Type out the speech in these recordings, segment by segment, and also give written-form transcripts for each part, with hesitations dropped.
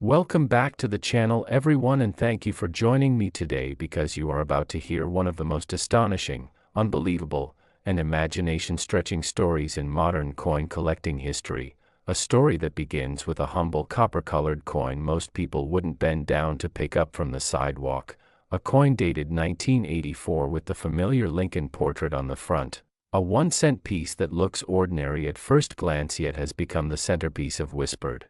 Welcome back to the channel everyone, and thank you for joining me today because you are about to hear one of the most astonishing, unbelievable, and imagination-stretching stories in modern coin collecting history, a story that begins with a humble copper-colored coin most people wouldn't bend down to pick up from the sidewalk, a coin dated 1984 with the familiar Lincoln portrait on the front, a 1-cent piece that looks ordinary at first glance yet has become the centerpiece of whispered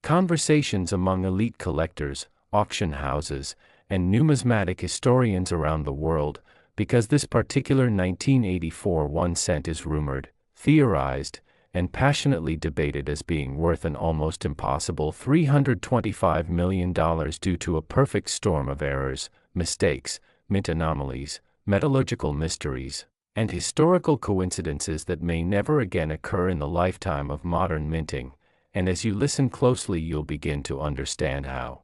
conversations among elite collectors, auction houses, and numismatic historians around the world, because this particular 1984 1-cent is rumored, theorized, and passionately debated as being worth an almost impossible $325 million due to a perfect storm of errors, mistakes, mint anomalies, metallurgical mysteries, and historical coincidences that may never again occur in the lifetime of modern minting. And as you listen closely, you'll begin to understand how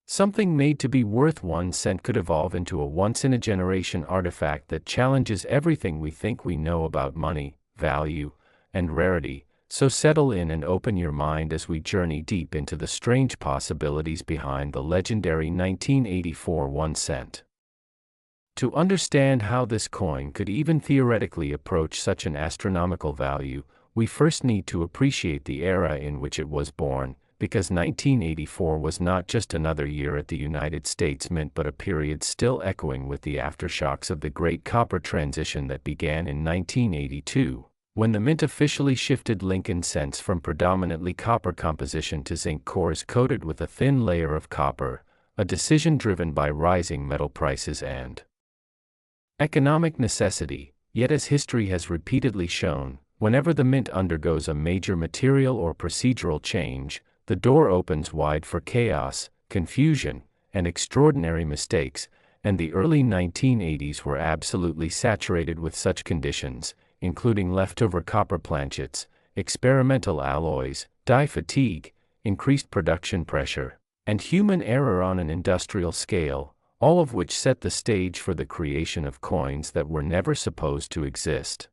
something made to be worth 1 cent could evolve into a once-in-a-generation artifact that challenges everything we think we know about money, value, and rarity. So settle in and open your mind as we journey deep into the strange possibilities behind the legendary 1984 1 cent. To understand how this coin could even theoretically approach such an astronomical value, we first need to appreciate the era in which it was born, because 1984 was not just another year at the United States Mint but a period still echoing with the aftershocks of the great copper transition that began in 1982, when the Mint officially shifted Lincoln cents from predominantly copper composition to zinc cores coated with a thin layer of copper, a decision driven by rising metal prices and economic necessity. Yet as history has repeatedly shown, whenever the Mint undergoes a major material or procedural change, the door opens wide for chaos, confusion, and extraordinary mistakes, and the early 1980s were absolutely saturated with such conditions, including leftover copper planchets, experimental alloys, die fatigue, increased production pressure, and human error on an industrial scale, all of which set the stage for the creation of coins that were never supposed to exist.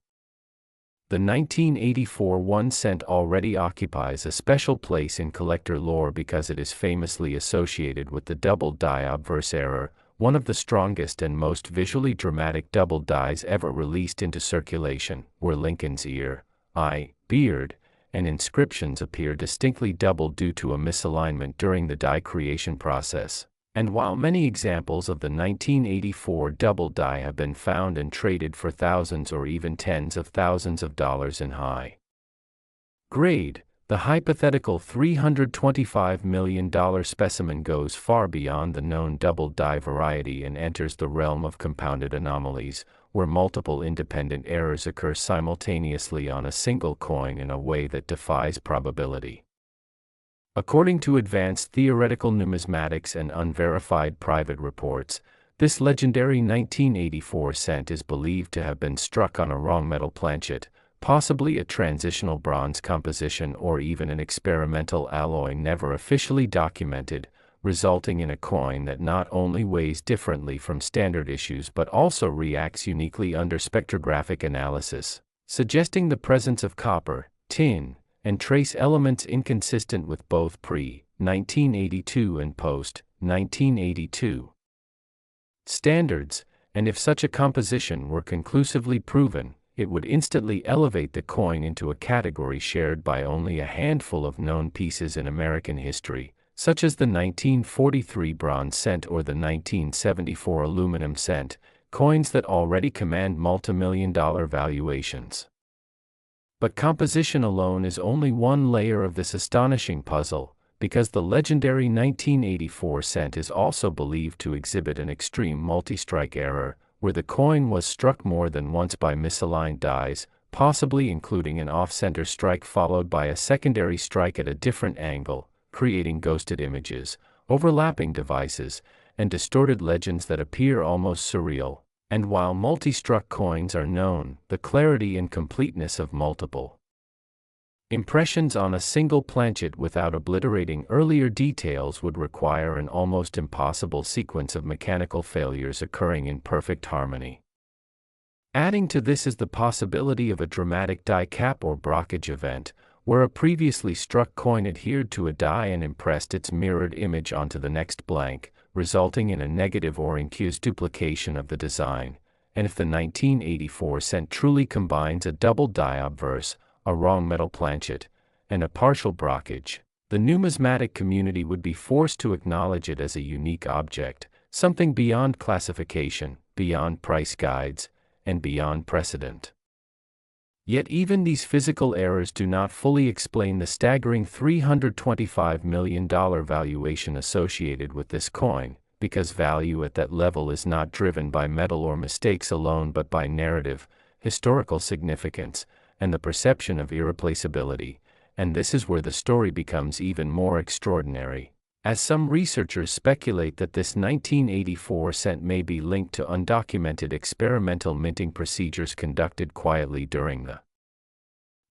The 1984 1 cent already occupies a special place in collector lore because it is famously associated with the double die obverse error, one of the strongest and most visually dramatic double dies ever released into circulation, where Lincoln's ear, eye, beard, and inscriptions appear distinctly double due to a misalignment during the die creation process. And while many examples of the 1984 double die have been found and traded for thousands or even tens of thousands of dollars in high grade, the hypothetical $325 million specimen goes far beyond the known double die variety and enters the realm of compounded anomalies, where multiple independent errors occur simultaneously on a single coin in a way that defies probability. According to advanced theoretical numismatics and unverified private reports, this legendary 1984 cent is believed to have been struck on a wrong metal planchet, possibly a transitional bronze composition or even an experimental alloy never officially documented, resulting in a coin that not only weighs differently from standard issues but also reacts uniquely under spectrographic analysis, suggesting the presence of copper, tin, and trace elements inconsistent with both pre-1982 and post-1982 standards, and if such a composition were conclusively proven, it would instantly elevate the coin into a category shared by only a handful of known pieces in American history, such as the 1943 bronze cent or the 1974 aluminum cent, coins that already command multi-million-dollar valuations. But composition alone is only one layer of this astonishing puzzle, because the legendary 1984 cent is also believed to exhibit an extreme multi-strike error, where the coin was struck more than once by misaligned dies, possibly including an off-center strike followed by a secondary strike at a different angle, creating ghosted images, overlapping devices, and distorted legends that appear almost surreal. And while multi-struck coins are known, the clarity and completeness of multiple impressions on a single planchet without obliterating earlier details would require an almost impossible sequence of mechanical failures occurring in perfect harmony. Adding to this is the possibility of a dramatic die cap or blockage event, where a previously struck coin adhered to a die and impressed its mirrored image onto the next blank, resulting in a negative or incused duplication of the design. And if the 1984 cent truly combines a double die obverse, a wrong metal planchet, and a partial brockage, the numismatic community would be forced to acknowledge it as a unique object, something beyond classification, beyond price guides, and beyond precedent. Yet even these physical errors do not fully explain the staggering $325 million valuation associated with this coin, because value at that level is not driven by metal or mistakes alone but by narrative, historical significance, and the perception of irreplaceability, and this is where the story becomes even more extraordinary, as some researchers speculate that this 1984 cent may be linked to undocumented experimental minting procedures conducted quietly during the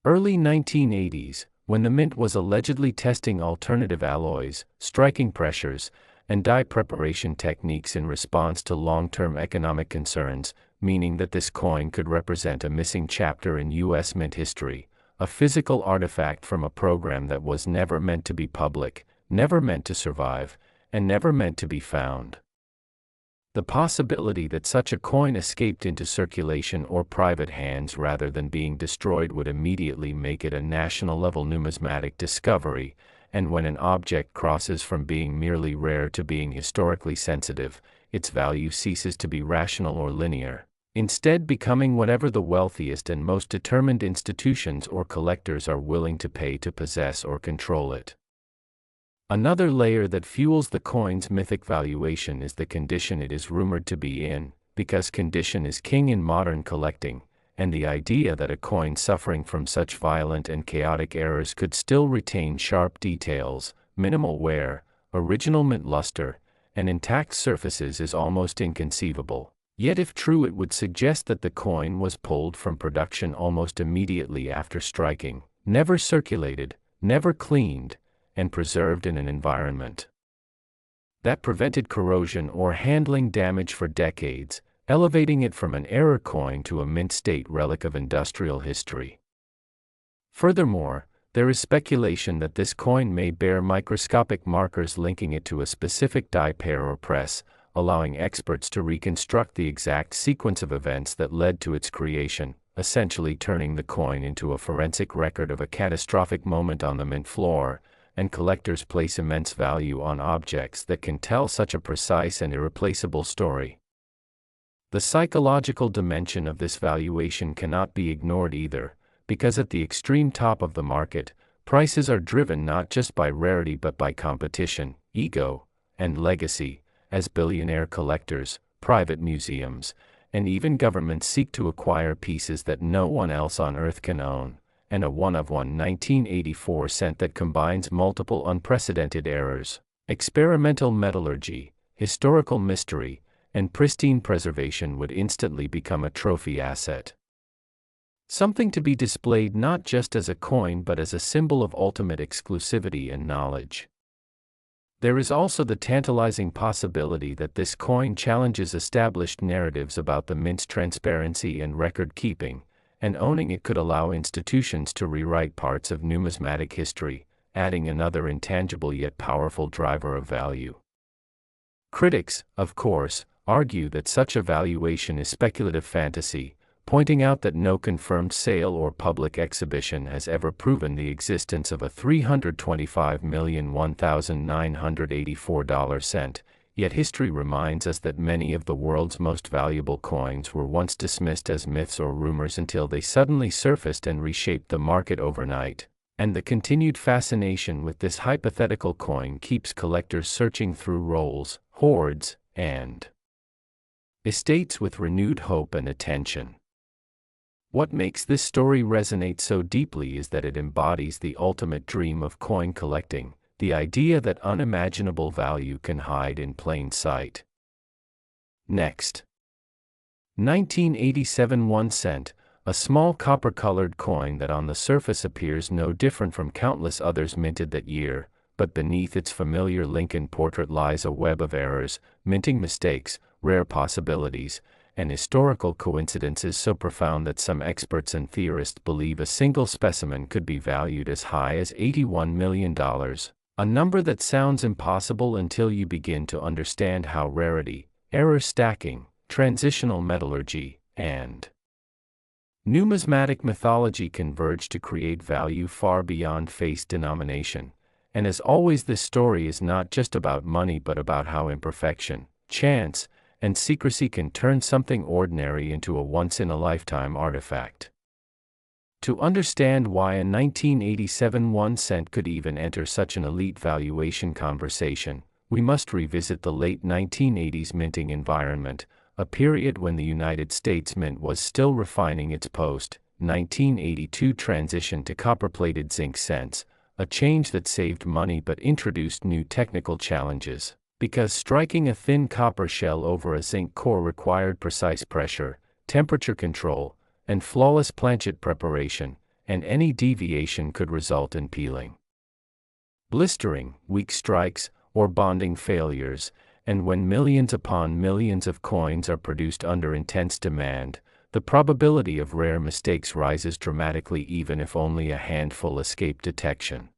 early 1980s, when the mint was allegedly testing alternative alloys, striking pressures, and die preparation techniques in response to long-term economic concerns, meaning that this coin could represent a missing chapter in U.S. mint history, a physical artifact from a program that was never meant to be public, never meant to survive, and never meant to be found. The possibility that such a coin escaped into circulation or private hands rather than being destroyed would immediately make it a national-level numismatic discovery, and when an object crosses from being merely rare to being historically sensitive, its value ceases to be rational or linear, instead becoming whatever the wealthiest and most determined institutions or collectors are willing to pay to possess or control it. Another layer that fuels the coin's mythic valuation is the condition it is rumored to be in, because condition is king in modern collecting, and the idea that a coin suffering from such violent and chaotic errors could still retain sharp details, minimal wear, original mint luster, and intact surfaces is almost inconceivable. Yet if true, it would suggest that the coin was pulled from production almost immediately after striking, never circulated, never cleaned, and preserved in an environment that prevented corrosion or handling damage for decades, elevating it from an error coin to a mint-state relic of industrial history. Furthermore, there is speculation that this coin may bear microscopic markers linking it to a specific die pair or press, allowing experts to reconstruct the exact sequence of events that led to its creation, essentially turning the coin into a forensic record of a catastrophic moment on the mint floor, and collectors place immense value on objects that can tell such a precise and irreplaceable story. The psychological dimension of this valuation cannot be ignored either, because at the extreme top of the market, prices are driven not just by rarity but by competition, ego, and legacy, as billionaire collectors, private museums, and even governments seek to acquire pieces that no one else on earth can own, and a one-of-one 1984 cent that combines multiple unprecedented errors, experimental metallurgy, historical mystery, and pristine preservation would instantly become a trophy asset. Something to be displayed not just as a coin but as a symbol of ultimate exclusivity and knowledge. There is also the tantalizing possibility that this coin challenges established narratives about the mint's transparency and record-keeping, and owning it could allow institutions to rewrite parts of numismatic history, adding another intangible yet powerful driver of value. Critics, of course, argue that such a valuation is speculative fantasy, pointing out that no confirmed sale or public exhibition has ever proven the existence of a $325,001,984 cent, yet history reminds us that many of the world's most valuable coins were once dismissed as myths or rumors until they suddenly surfaced and reshaped the market overnight, and the continued fascination with this hypothetical coin keeps collectors searching through rolls, hoards, and estates with renewed hope and attention. What makes this story resonate so deeply is that it embodies the ultimate dream of coin collecting, the idea that unimaginable value can hide in plain sight. Next. 1987 1 cent, a small copper-colored coin that on the surface appears no different from countless others minted that year, but beneath its familiar Lincoln portrait lies a web of errors, minting mistakes, rare possibilities, and historical coincidences so profound that some experts and theorists believe a single specimen could be valued as high as $81 million, a number that sounds impossible until you begin to understand how rarity, error stacking, transitional metallurgy, and numismatic mythology converge to create value far beyond face denomination. And as always, this story is not just about money but about how imperfection, chance, and secrecy can turn something ordinary into a once-in-a-lifetime artifact. To understand why a 1987 1-cent could even enter such an elite valuation conversation, we must revisit the late 1980s minting environment, a period when the United States Mint was still refining its post-1982 transition to copper-plated zinc cents, a change that saved money but introduced new technical challenges, because striking a thin copper shell over a zinc core required precise pressure, temperature control, and flawless planchet preparation, and any deviation could result in peeling, blistering, weak strikes, or bonding failures. And when millions upon millions of coins are produced under intense demand, the probability of rare mistakes rises dramatically, even if only a handful escape detection.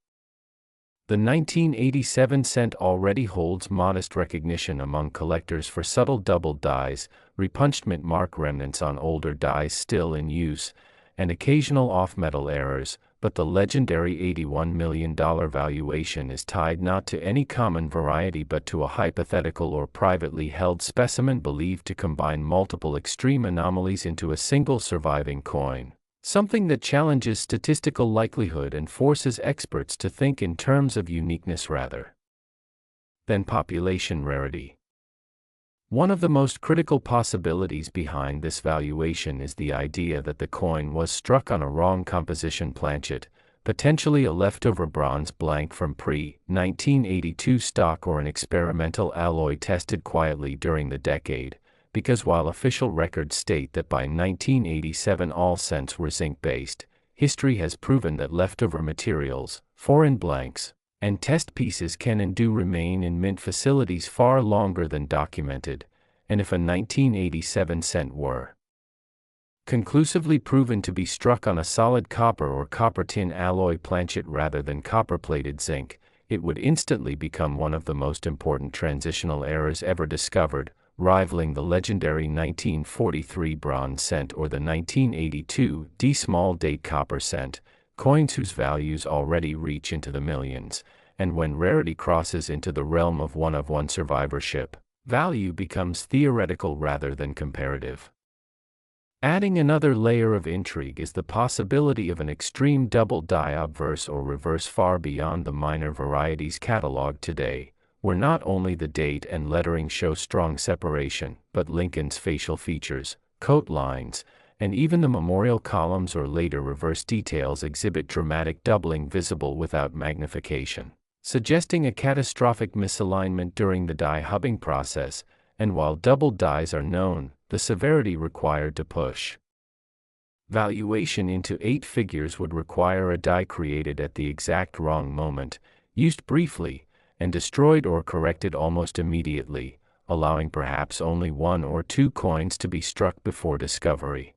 The 1987 cent already holds modest recognition among collectors for subtle double dies, repunched mint mark remnants on older dies still in use, and occasional off-metal errors, but the legendary $81 million valuation is tied not to any common variety but to a hypothetical or privately held specimen believed to combine multiple extreme anomalies into a single surviving coin, something that challenges statistical likelihood and forces experts to think in terms of uniqueness rather than population rarity. One of the most critical possibilities behind this valuation is the idea that the coin was struck on a wrong composition planchet, potentially a leftover bronze blank from pre-1982 stock or an experimental alloy tested quietly during the decade, because while official records state that by 1987 all cents were zinc-based, history has proven that leftover materials, foreign blanks, and test pieces can and do remain in mint facilities far longer than documented, and if a 1987 cent were conclusively proven to be struck on a solid copper or copper tin alloy planchet rather than copper-plated zinc, it would instantly become one of the most important transitional errors ever discovered, rivaling the legendary 1943 bronze cent or the 1982 D small date copper cent, coins whose values already reach into the millions, and when rarity crosses into the realm of one-of-one survivorship, value becomes theoretical rather than comparative. Adding another layer of intrigue is the possibility of an extreme double die obverse or reverse far beyond the minor varieties cataloged today, where not only the date and lettering show strong separation, but Lincoln's facial features, coat lines, and even the memorial columns or later reverse details exhibit dramatic doubling visible without magnification, suggesting a catastrophic misalignment during the die hubbing process. And while double dies are known, the severity required to push valuation into 8 figures would require a die created at the exact wrong moment, used briefly, and destroyed or corrected almost immediately, allowing perhaps only 1 or 2 coins to be struck before discovery.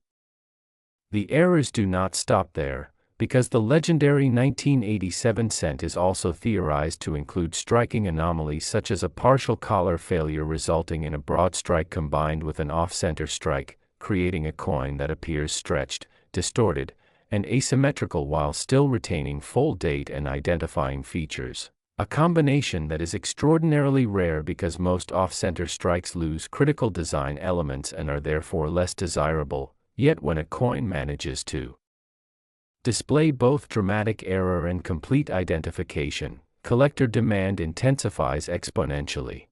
The errors do not stop there, because the legendary 1987 cent is also theorized to include striking anomalies such as a partial collar failure resulting in a broad strike combined with an off-center strike, creating a coin that appears stretched, distorted, and asymmetrical while still retaining full date and identifying features. A combination that is extraordinarily rare because most off-center strikes lose critical design elements and are therefore less desirable, yet when a coin manages to display both dramatic error and complete identification, collector demand intensifies exponentially.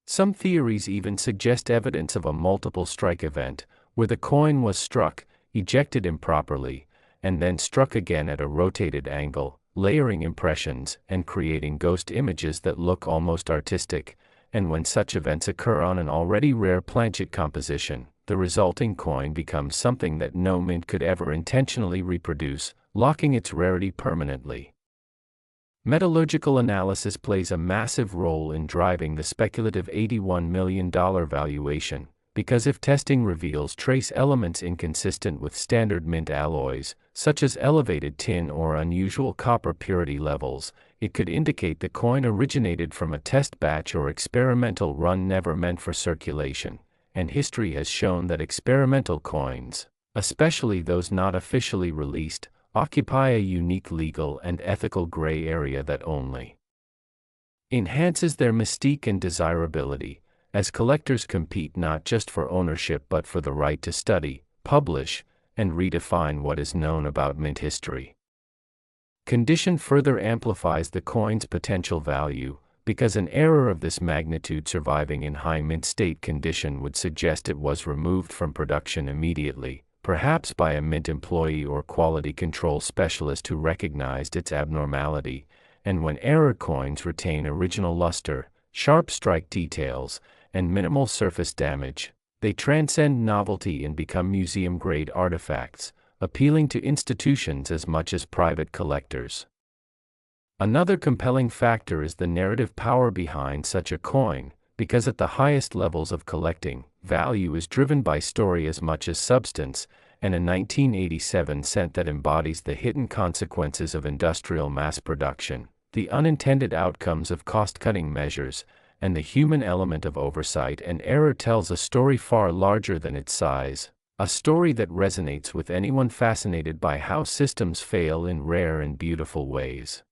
Some theories even suggest evidence of a multiple strike event, where the coin was struck, ejected improperly, and then struck again at a rotated angle, layering impressions and creating ghost images that look almost artistic, and when such events occur on an already rare planchet composition, the resulting coin becomes something that no mint could ever intentionally reproduce, locking its rarity permanently. Metallurgical analysis plays a massive role in driving the speculative $81 million valuation, because if testing reveals trace elements inconsistent with standard mint alloys, such as elevated tin or unusual copper purity levels, it could indicate the coin originated from a test batch or experimental run never meant for circulation, and history has shown that experimental coins, especially those not officially released, occupy a unique legal and ethical gray area that only enhances their mystique and desirability, as collectors compete not just for ownership but for the right to study, publish, and redefine what is known about mint history. Condition further amplifies the coin's potential value, because an error of this magnitude surviving in high mint state condition would suggest it was removed from production immediately, perhaps by a mint employee or quality control specialist who recognized its abnormality, and when error coins retain original luster, sharp strike details, and minimal surface damage, they transcend novelty and become museum-grade artifacts, appealing to institutions as much as private collectors. Another compelling factor is the narrative power behind such a coin, because at the highest levels of collecting, value is driven by story as much as substance, and a 1987 cent that embodies the hidden consequences of industrial mass production, the unintended outcomes of cost-cutting measures, and the human element of oversight and error tells a story far larger than its size, a story that resonates with anyone fascinated by how systems fail in rare and beautiful ways.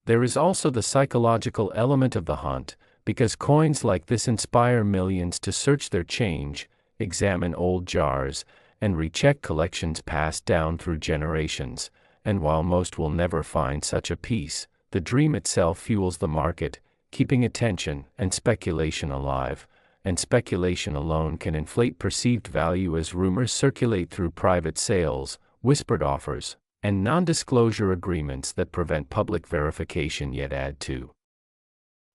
There is also the psychological element of the hunt, because coins like this inspire millions to search their change, examine old jars, and recheck collections passed down through generations, and while most will never find such a piece, the dream itself fuels the market, keeping attention and speculation alive, and speculation alone can inflate perceived value as rumors circulate through private sales, whispered offers, and non-disclosure agreements that prevent public verification yet add to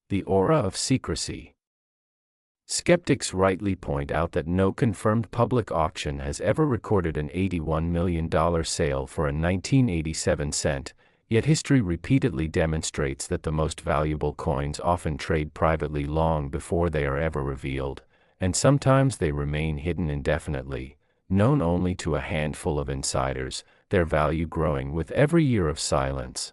the aura of secrecy. Skeptics rightly point out that no confirmed public auction has ever recorded an $81 million sale for a 1987 cent, yet history repeatedly demonstrates that the most valuable coins often trade privately long before they are ever revealed, and sometimes they remain hidden indefinitely, known only to a handful of insiders, their value growing with every year of silence.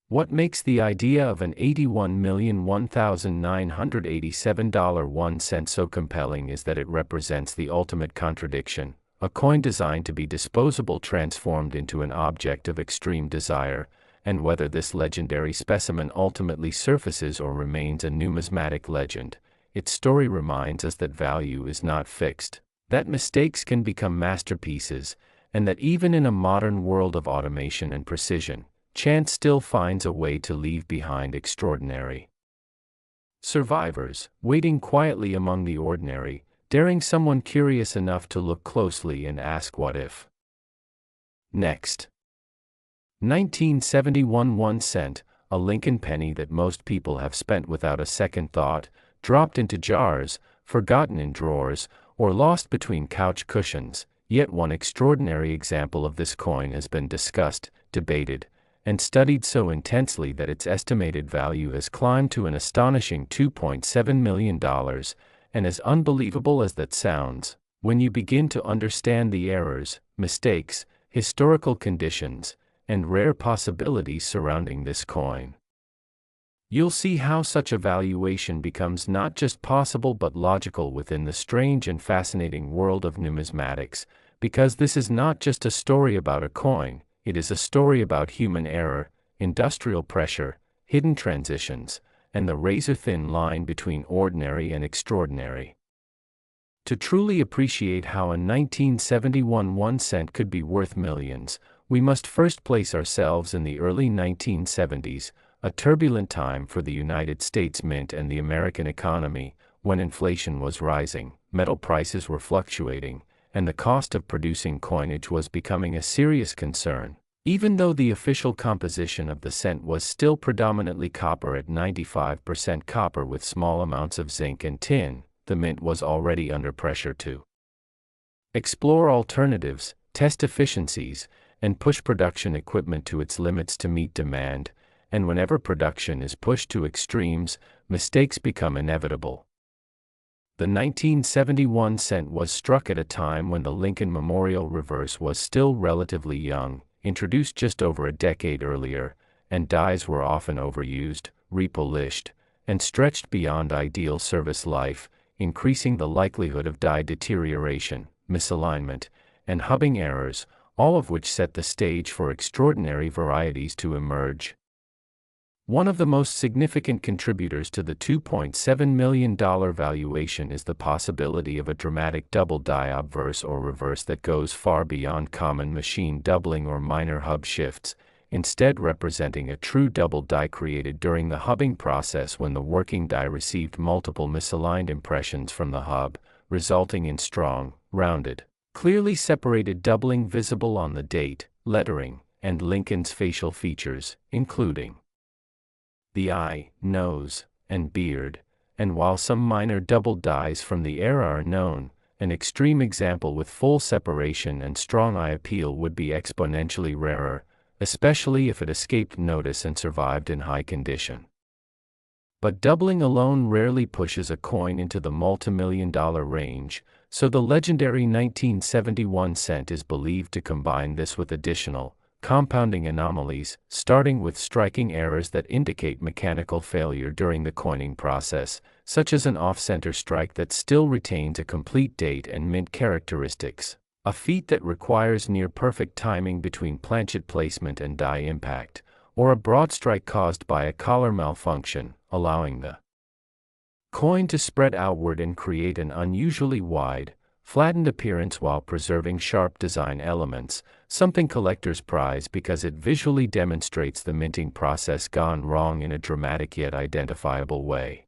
What makes the idea of an $81,001,987 1 cent so compelling is that it represents the ultimate contradiction, a coin designed to be disposable transformed into an object of extreme desire, and whether this legendary specimen ultimately surfaces or remains a numismatic legend, its story reminds us that value is not fixed, that mistakes can become masterpieces, and that even in a modern world of automation and precision, chance still finds a way to leave behind extraordinary survivors, waiting quietly among the ordinary, daring someone curious enough to look closely and ask what if. Next. 1971 1 cent, a Lincoln penny that most people have spent without a second thought, dropped into jars, forgotten in drawers, or lost between couch cushions, yet one extraordinary example of this coin has been discussed, debated, and studied so intensely that its estimated value has climbed to an astonishing $2.7 million, and as unbelievable as that sounds, when you begin to understand the errors, mistakes, historical conditions, and rare possibilities surrounding this coin, you'll see how such a valuation becomes not just possible but logical within the strange and fascinating world of numismatics, because this is not just a story about a coin, it is a story about human error, industrial pressure, hidden transitions, and the razor-thin line between ordinary and extraordinary. To truly appreciate how a 1971 1 cent could be worth millions, we must first place ourselves in the early 1970s, a turbulent time for the United States Mint and the American economy, when inflation was rising, metal prices were fluctuating, and the cost of producing coinage was becoming a serious concern. Even though the official composition of the cent was still predominantly copper at 95% copper with small amounts of zinc and tin, the mint was already under pressure to explore alternatives, test efficiencies, and push production equipment to its limits to meet demand, and whenever production is pushed to extremes, mistakes become inevitable. The 1971 cent was struck at a time when the Lincoln Memorial reverse was still relatively young, introduced just over a decade earlier, and dies were often overused, repolished, and stretched beyond ideal service life, increasing the likelihood of die deterioration, misalignment, and hubbing errors, all of which set the stage for extraordinary varieties to emerge. One of the most significant contributors to the $2.7 million valuation is the possibility of a dramatic double die obverse or reverse that goes far beyond common machine doubling or minor hub shifts, instead representing a true double die created during the hubbing process when the working die received multiple misaligned impressions from the hub, resulting in strong, rounded, clearly separated doubling visible on the date, lettering, and Lincoln's facial features, including the eye, nose, and beard, and while some minor double dies from the era are known, an extreme example with full separation and strong eye appeal would be exponentially rarer, especially if it escaped notice and survived in high condition. But doubling alone rarely pushes a coin into the multimillion-dollar range, so the legendary 1971 cent is believed to combine this with additional, compounding anomalies, starting with striking errors that indicate mechanical failure during the coining process, such as an off-center strike that still retains a complete date and mint characteristics, a feat that requires near-perfect timing between planchet placement and die impact, or a broad strike caused by a collar malfunction, allowing the coin to spread outward and create an unusually wide, flattened appearance while preserving sharp design elements, something collectors prize because it visually demonstrates the minting process gone wrong in a dramatic yet identifiable way.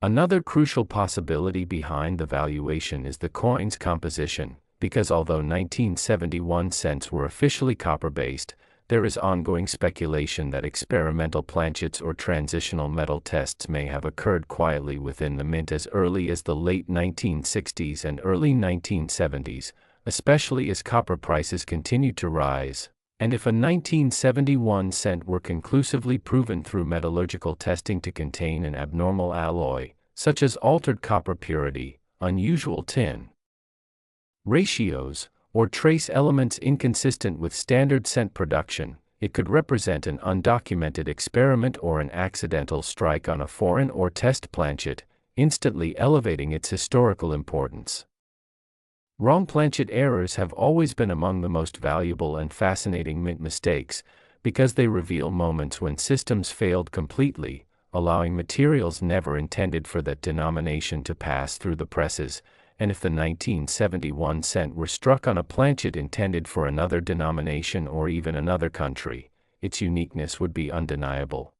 Another crucial possibility behind the valuation is the coin's composition, because although 1971 cents were officially copper-based, there is ongoing speculation that experimental planchets or transitional metal tests may have occurred quietly within the mint as early as the late 1960s and early 1970s, especially as copper prices continued to rise, and if a 1971 cent were conclusively proven through metallurgical testing to contain an abnormal alloy, such as altered copper purity, unusual tin ratios, or trace elements inconsistent with standard cent production, it could represent an undocumented experiment or an accidental strike on a foreign or test planchet, instantly elevating its historical importance. Wrong planchet errors have always been among the most valuable and fascinating mint mistakes, because they reveal moments when systems failed completely, allowing materials never intended for that denomination to pass through the presses, and if the 1971 cent were struck on a planchet intended for another denomination or even another country, its uniqueness would be undeniable.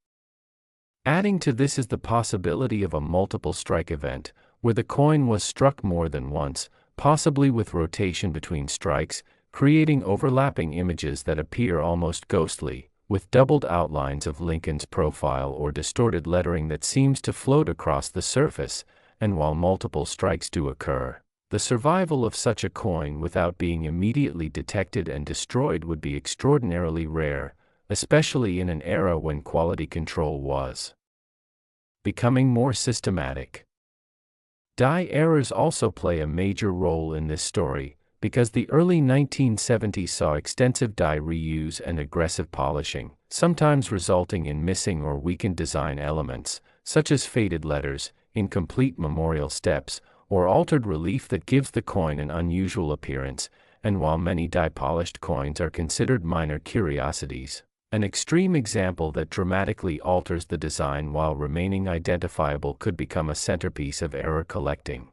Adding to this is the possibility of a multiple strike event, where the coin was struck more than once, possibly with rotation between strikes, creating overlapping images that appear almost ghostly, with doubled outlines of Lincoln's profile or distorted lettering that seems to float across the surface. And while multiple strikes do occur, the survival of such a coin without being immediately detected and destroyed would be extraordinarily rare, especially in an era when quality control was becoming more systematic. Die errors also play a major role in this story, because the early 1970s saw extensive die reuse and aggressive polishing, sometimes resulting in missing or weakened design elements, such as faded letters, incomplete memorial steps, or altered relief that gives the coin an unusual appearance, and while many die-polished coins are considered minor curiosities, an extreme example that dramatically alters the design while remaining identifiable could become a centerpiece of error collecting.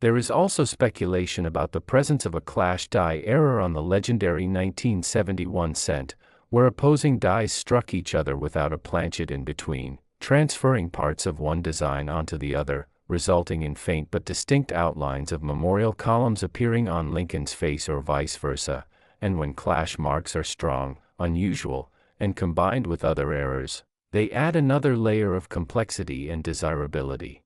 There is also speculation about the presence of a clash die error on the legendary 1971 cent, where opposing dies struck each other without a planchet in between, transferring parts of one design onto the other, resulting in faint but distinct outlines of memorial columns appearing on Lincoln's face or vice versa, and when clash marks are strong, unusual, and combined with other errors, they add another layer of complexity and desirability.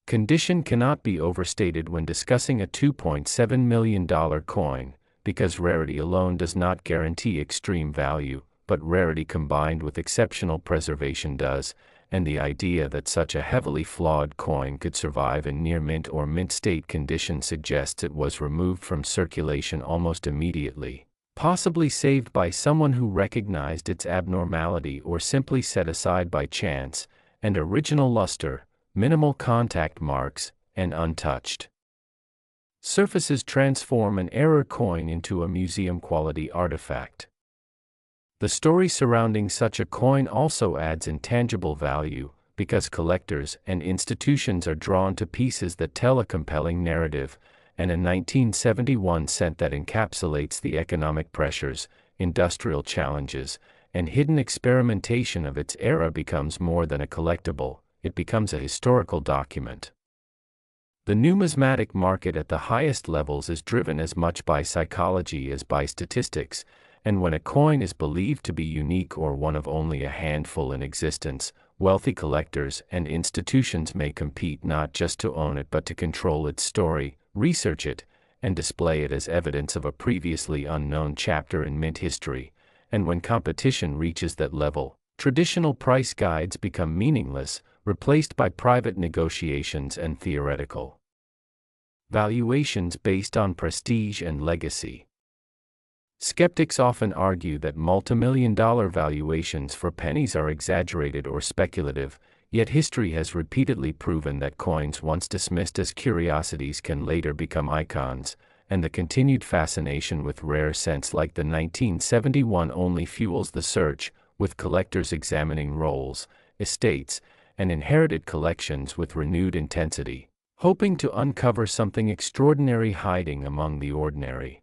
Condition cannot be overstated when discussing a $2.7 million coin, because rarity alone does not guarantee extreme value, but rarity combined with exceptional preservation does, and the idea that such a heavily flawed coin could survive in near mint or mint state condition suggests it was removed from circulation almost immediately, possibly saved by someone who recognized its abnormality or simply set aside by chance, and original luster, minimal contact marks, and untouched surfaces transform an error coin into a museum-quality artifact. The story surrounding such a coin also adds intangible value, because collectors and institutions are drawn to pieces that tell a compelling narrative, and a 1971 cent that encapsulates the economic pressures, industrial challenges, and hidden experimentation of its era becomes more than a collectible, it becomes a historical document. The numismatic market at the highest levels is driven as much by psychology as by statistics, and when a coin is believed to be unique or one of only a handful in existence, wealthy collectors and institutions may compete not just to own it but to control its story, research it, and display it as evidence of a previously unknown chapter in mint history. And when competition reaches that level, traditional price guides become meaningless, replaced by private negotiations and theoretical valuations based on prestige and legacy. Skeptics often argue that multimillion-dollar valuations for pennies are exaggerated or speculative, yet history has repeatedly proven that coins once dismissed as curiosities can later become icons, and the continued fascination with rare cents like the 1971 only fuels the search, with collectors examining rolls, estates, and inherited collections with renewed intensity, hoping to uncover something extraordinary hiding among the ordinary.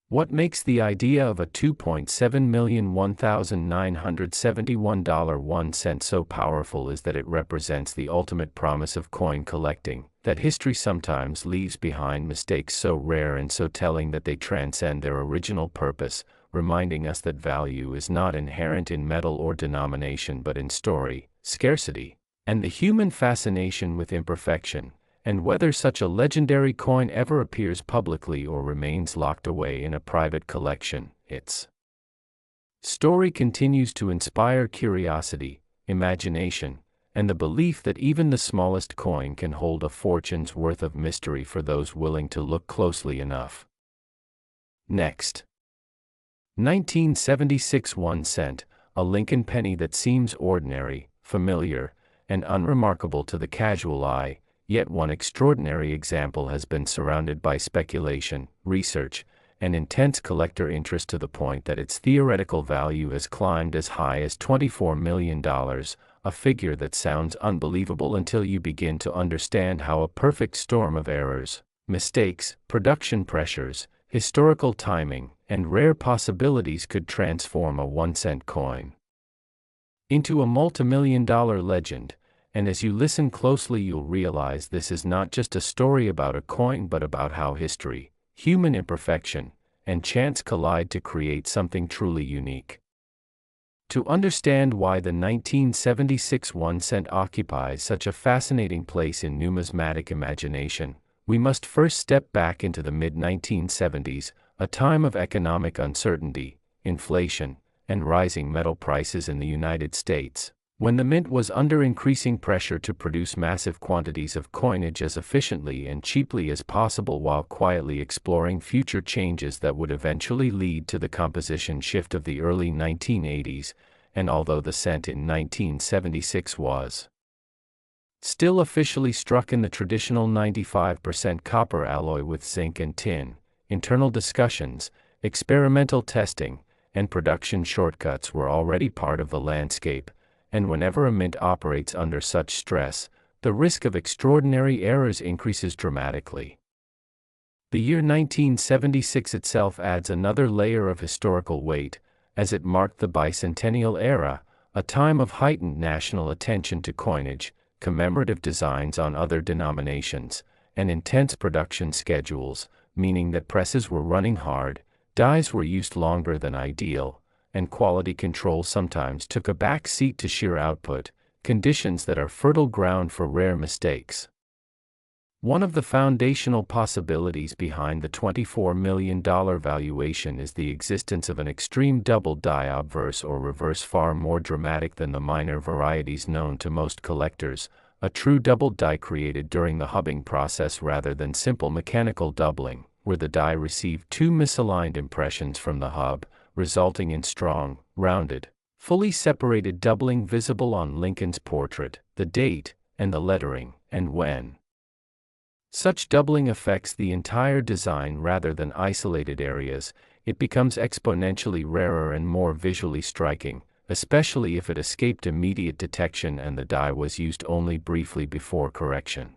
What makes the idea of a $2,71971.01 so powerful is that it represents the ultimate promise of coin collecting, that history sometimes leaves behind mistakes so rare and so telling that they transcend their original purpose, reminding us that value is not inherent in metal or denomination but in story, scarcity, and the human fascination with imperfection. And whether such a legendary coin ever appears publicly or remains locked away in a private collection, its story continues to inspire curiosity, imagination, and the belief that even the smallest coin can hold a fortune's worth of mystery for those willing to look closely enough. Next. 1976 1 cent, a Lincoln penny that seems ordinary, familiar, and unremarkable to the casual eye. Yet one extraordinary example has been surrounded by speculation, research, and intense collector interest to the point that its theoretical value has climbed as high as $24 million, a figure that sounds unbelievable until you begin to understand how a perfect storm of errors, mistakes, production pressures, historical timing, and rare possibilities could transform a 1-cent coin into a multimillion-dollar legend. And as you listen closely you'll realize this is not just a story about a coin but about how history, human imperfection, and chance collide to create something truly unique. To understand why the 1976 1 cent occupies such a fascinating place in numismatic imagination, we must first step back into the mid-1970s, a time of economic uncertainty, inflation, and rising metal prices in the United States, when the mint was under increasing pressure to produce massive quantities of coinage as efficiently and cheaply as possible while quietly exploring future changes that would eventually lead to the composition shift of the early 1980s, and although the cent in 1976 was still officially struck in the traditional 95% copper alloy with zinc and tin, internal discussions, experimental testing, and production shortcuts were already part of the landscape. And whenever a mint operates under such stress, the risk of extraordinary errors increases dramatically. The year 1976 itself adds another layer of historical weight, as it marked the bicentennial era, a time of heightened national attention to coinage, commemorative designs on other denominations, and intense production schedules, meaning that presses were running hard, dies were used longer than ideal, and quality control sometimes took a back seat to sheer output, conditions that are fertile ground for rare mistakes. One of the foundational possibilities behind the $24 million valuation is the existence of an extreme double die obverse or reverse far more dramatic than the minor varieties known to most collectors, a true double die created during the hubbing process rather than simple mechanical doubling, where the die received two misaligned impressions from the hub, resulting in strong, rounded, fully separated doubling visible on Lincoln's portrait, the date, and the lettering, and when. Such doubling affects the entire design rather than isolated areas. It becomes exponentially rarer and more visually striking, especially if it escaped immediate detection and the die was used only briefly before correction.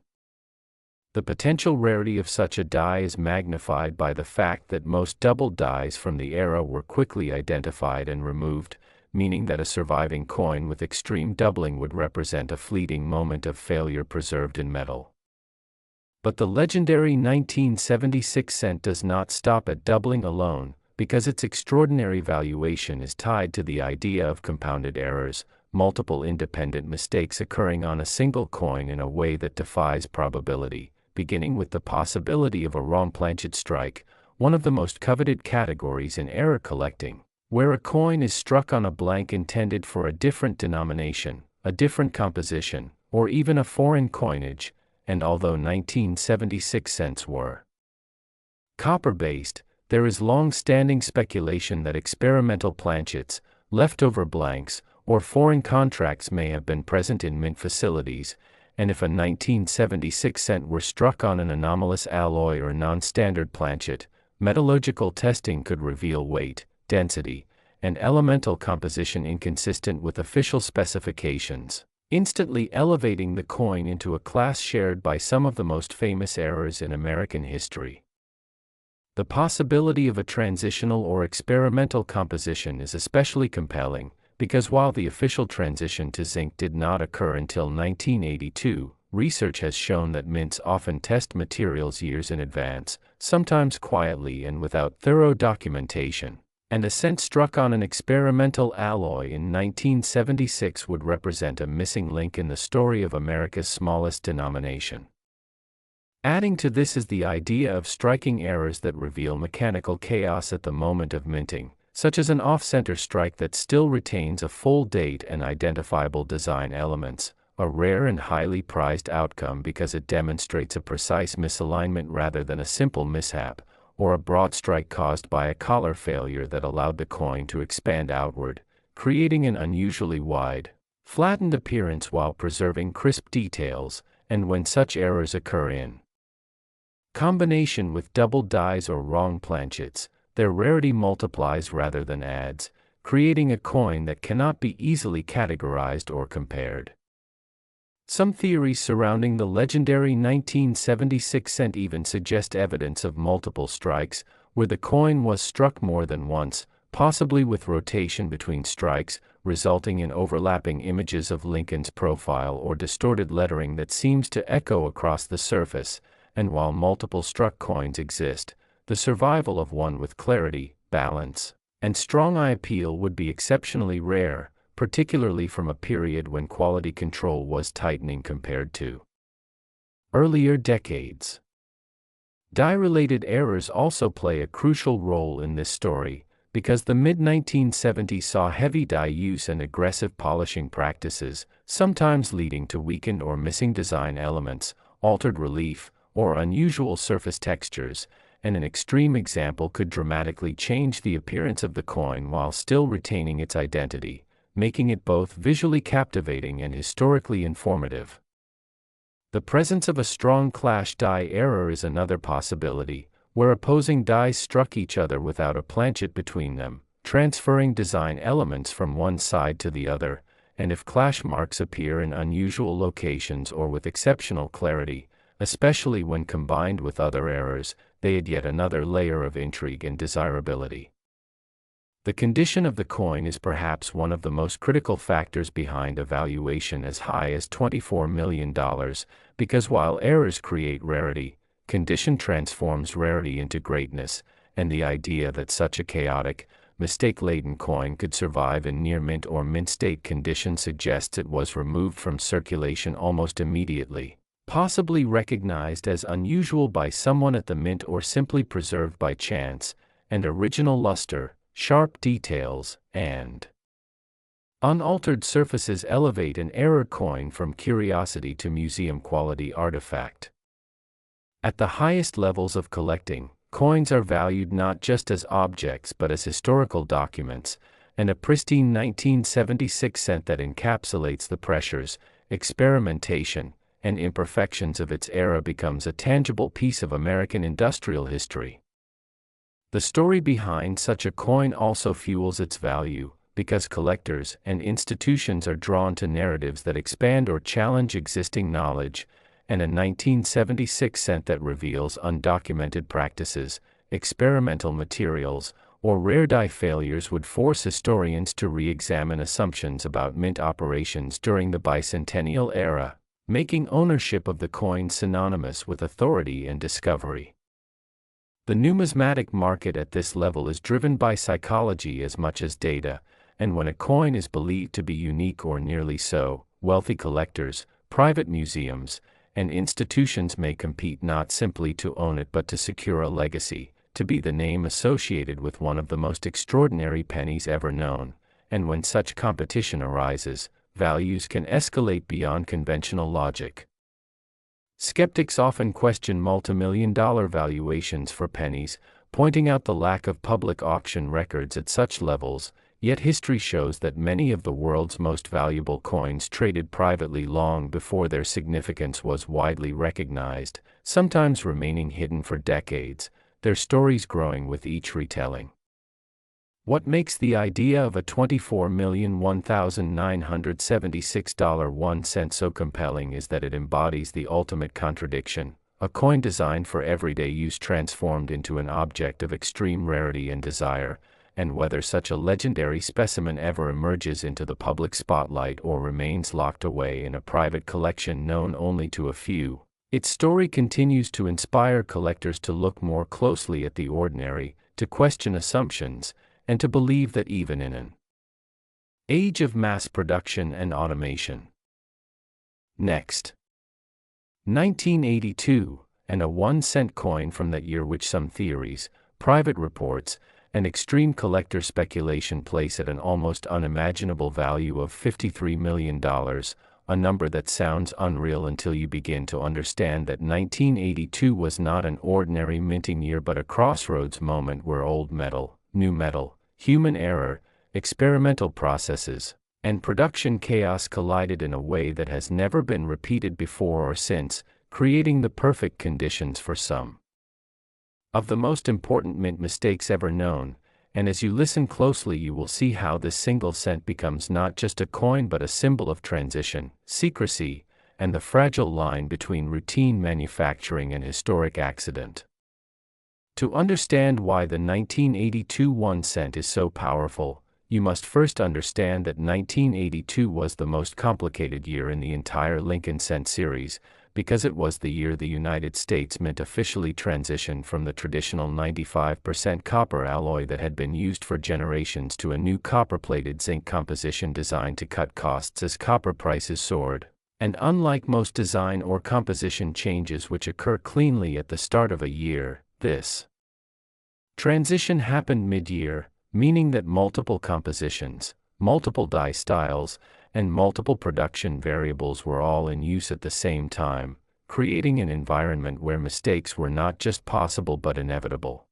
The potential rarity of such a die is magnified by the fact that most double dies from the era were quickly identified and removed, meaning that a surviving coin with extreme doubling would represent a fleeting moment of failure preserved in metal. But the legendary 1976 cent does not stop at doubling alone, because its extraordinary valuation is tied to the idea of compounded errors, multiple independent mistakes occurring on a single coin in a way that defies probability, beginning with the possibility of a wrong planchet strike, one of the most coveted categories in error collecting, where a coin is struck on a blank intended for a different denomination, a different composition, or even a foreign coinage. And although 1976 cents were copper-based, there is long-standing speculation that experimental planchets, leftover blanks, or foreign contracts may have been present in mint facilities, and if a 1976 cent were struck on an anomalous alloy or non-standard planchet, metallurgical testing could reveal weight, density, and elemental composition inconsistent with official specifications, instantly elevating the coin into a class shared by some of the most famous errors in American history. The possibility of a transitional or experimental composition is especially compelling, because while the official transition to zinc did not occur until 1982, research has shown that mints often test materials years in advance, sometimes quietly and without thorough documentation. And a cent struck on an experimental alloy in 1976 would represent a missing link in the story of America's smallest denomination. Adding to this is the idea of striking errors that reveal mechanical chaos at the moment of minting, such as an off-center strike that still retains a full date and identifiable design elements, a rare and highly prized outcome because it demonstrates a precise misalignment rather than a simple mishap, or a broad strike caused by a collar failure that allowed the coin to expand outward, creating an unusually wide, flattened appearance while preserving crisp details, and when such errors occur in combination with double dies or wrong planchets, their rarity multiplies rather than adds, creating a coin that cannot be easily categorized or compared. Some theories surrounding the legendary 1976 cent even suggest evidence of multiple strikes, where the coin was struck more than once, possibly with rotation between strikes, resulting in overlapping images of Lincoln's profile or distorted lettering that seems to echo across the surface. And while multiple struck coins exist, the survival of one with clarity, balance, and strong eye appeal would be exceptionally rare, particularly from a period when quality control was tightening compared to earlier decades. Die-related errors also play a crucial role in this story, because the mid-1970s saw heavy die use and aggressive polishing practices, sometimes leading to weakened or missing design elements, altered relief, or unusual surface textures, and an extreme example could dramatically change the appearance of the coin while still retaining its identity, making it both visually captivating and historically informative. The presence of a strong clash die error is another possibility, where opposing dies struck each other without a planchet between them, transferring design elements from one side to the other, and if clash marks appear in unusual locations or with exceptional clarity, especially when combined with other errors, they add yet another layer of intrigue and desirability. The condition of the coin is perhaps one of the most critical factors behind a valuation as high as $24 million, because while errors create rarity, condition transforms rarity into greatness, and the idea that such a chaotic, mistake-laden coin could survive in near-mint or mint-state condition suggests it was removed from circulation almost immediately, possibly recognized as unusual by someone at the mint or simply preserved by chance, and original luster, sharp details, and unaltered surfaces elevate an error coin from curiosity to museum-quality artifact. At the highest levels of collecting, coins are valued not just as objects but as historical documents, and a pristine 1976 cent that encapsulates the pressures, experimentation, and imperfections of its era becomes a tangible piece of American industrial history. The story behind such a coin also fuels its value, because collectors and institutions are drawn to narratives that expand or challenge existing knowledge, and a 1976 cent that reveals undocumented practices, experimental materials, or rare die failures would force historians to re-examine assumptions about mint operations during the bicentennial era, making ownership of the coin synonymous with authority and discovery. The numismatic market at this level is driven by psychology as much as data, and when a coin is believed to be unique or nearly so, wealthy collectors, private museums, and institutions may compete not simply to own it but to secure a legacy, to be the name associated with one of the most extraordinary pennies ever known, and when such competition arises, values can escalate beyond conventional logic. Skeptics often question multimillion-dollar valuations for pennies, pointing out the lack of public auction records at such levels, yet history shows that many of the world's most valuable coins traded privately long before their significance was widely recognized, sometimes remaining hidden for decades, their stories growing with each retelling. What makes the idea of a $24,001,976 1 cent so compelling is that it embodies the ultimate contradiction, a coin designed for everyday use transformed into an object of extreme rarity and desire, and whether such a legendary specimen ever emerges into the public spotlight or remains locked away in a private collection known only to a few, its story continues to inspire collectors to look more closely at the ordinary, to question assumptions, and to believe that even in an age of mass production and automation. Next. 1982, and a 1 cent coin from that year which some theories, private reports, and extreme collector speculation place at an almost unimaginable value of $53 million, a number that sounds unreal until you begin to understand that 1982 was not an ordinary minting year but a crossroads moment where old metal, new metal, human error, experimental processes, and production chaos collided in a way that has never been repeated before or since, creating the perfect conditions for some of the most important mint mistakes ever known, and as you listen closely you will see how this single cent becomes not just a coin but a symbol of transition, secrecy, and the fragile line between routine manufacturing and historic accident. To understand why the 1982 1 cent is so powerful, you must first understand that 1982 was the most complicated year in the entire Lincoln cent series, because it was the year the United States Mint officially transitioned from the traditional 95% copper alloy that had been used for generations to a new copper-plated zinc composition designed to cut costs as copper prices soared. And unlike most design or composition changes which occur cleanly at the start of a year, this transition happened mid-year, meaning that multiple compositions, multiple die styles, and multiple production variables were all in use at the same time, creating an environment where mistakes were not just possible but inevitable.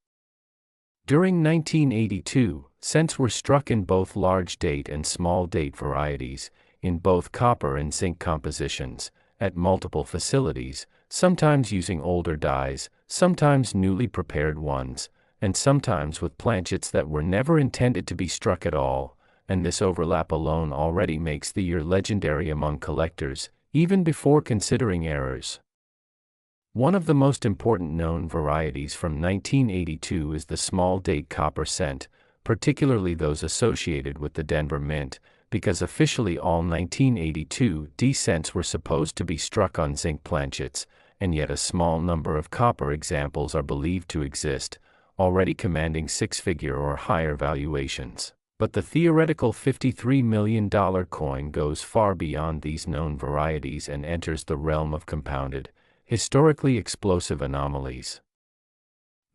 During 1982, cents were struck in both large date and small date varieties, in both copper and zinc compositions, at multiple facilities, sometimes using older dies, sometimes newly prepared ones, and sometimes with planchets that were never intended to be struck at all, and this overlap alone already makes the year legendary among collectors, even before considering errors. One of the most important known varieties from 1982 is the small date copper cent, particularly those associated with the Denver Mint, because officially all 1982 D cents were supposed to be struck on zinc planchets, and yet a small number of copper examples are believed to exist, already commanding six-figure or higher valuations. But the theoretical $53 million coin goes far beyond these known varieties and enters the realm of compounded, historically explosive anomalies.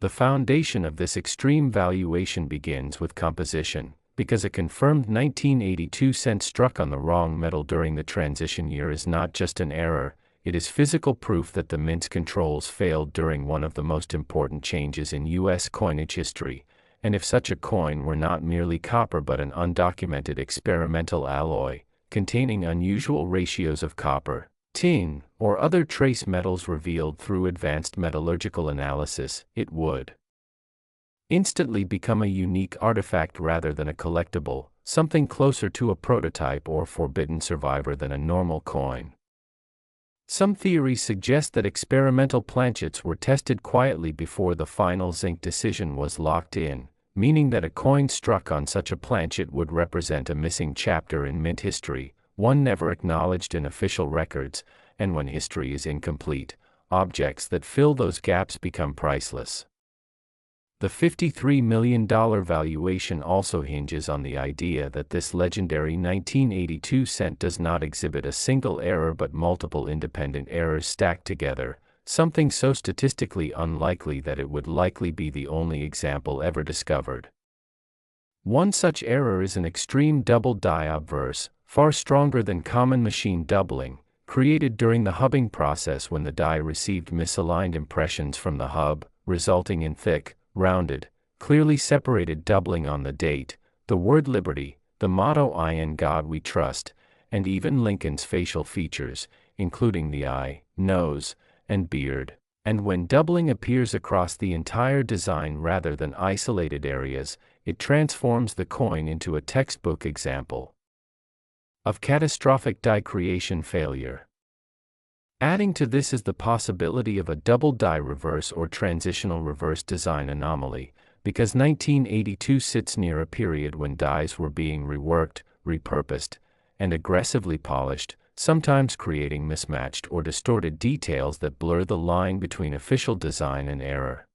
The foundation of this extreme valuation begins with composition, because a confirmed 1982 cent struck on the wrong metal during the transition year is not just an error, it is physical proof that the mint's controls failed during one of the most important changes in U.S. coinage history, and if such a coin were not merely copper but an undocumented experimental alloy, containing unusual ratios of copper, tin, or other trace metals revealed through advanced metallurgical analysis, it would instantly become a unique artifact rather than a collectible, something closer to a prototype or forbidden survivor than a normal coin. Some theories suggest that experimental planchets were tested quietly before the final zinc decision was locked in, meaning that a coin struck on such a planchet would represent a missing chapter in mint history, one never acknowledged in official records, and when history is incomplete, objects that fill those gaps become priceless. The $53 million valuation also hinges on the idea that this legendary 1982 cent does not exhibit a single error but multiple independent errors stacked together, something so statistically unlikely that it would likely be the only example ever discovered. One such error is an extreme double die obverse, far stronger than common machine doubling, created during the hubbing process when the die received misaligned impressions from the hub, resulting in thick, rounded, clearly separated doubling on the date, the word liberty, the motto "I in God we trust," and even Lincoln's facial features, including the eye, nose, and beard. And when doubling appears across the entire design rather than isolated areas, it transforms the coin into a textbook example of catastrophic die creation failure. Adding to this is the possibility of a double die reverse or transitional reverse design anomaly, because 1982 sits near a period when dies were being reworked, repurposed, and aggressively polished, sometimes creating mismatched or distorted details that blur the line between official design and error.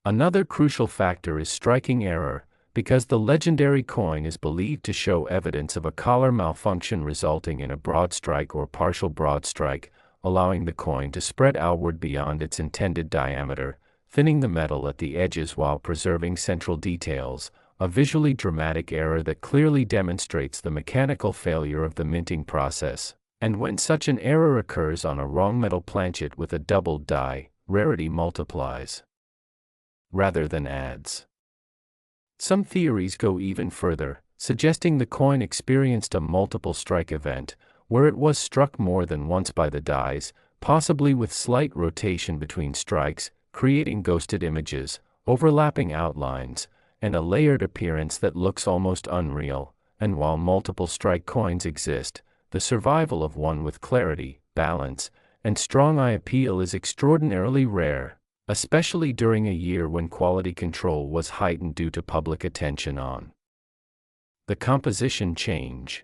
Another crucial factor is striking error, because the legendary coin is believed to show evidence of a collar malfunction resulting in a broad strike or partial broad strike, allowing the coin to spread outward beyond its intended diameter, thinning the metal at the edges while preserving central details, a visually dramatic error that clearly demonstrates the mechanical failure of the minting process. And when such an error occurs on a wrong metal planchet with a doubled die, rarity multiplies rather than adds. Some theories go even further, suggesting the coin experienced a multiple strike event, where it was struck more than once by the dies, possibly with slight rotation between strikes, creating ghosted images, overlapping outlines, and a layered appearance that looks almost unreal. And while multiple strike coins exist, the survival of one with clarity, balance, and strong eye appeal is extraordinarily rare, especially during a year when quality control was heightened due to public attention on the composition change.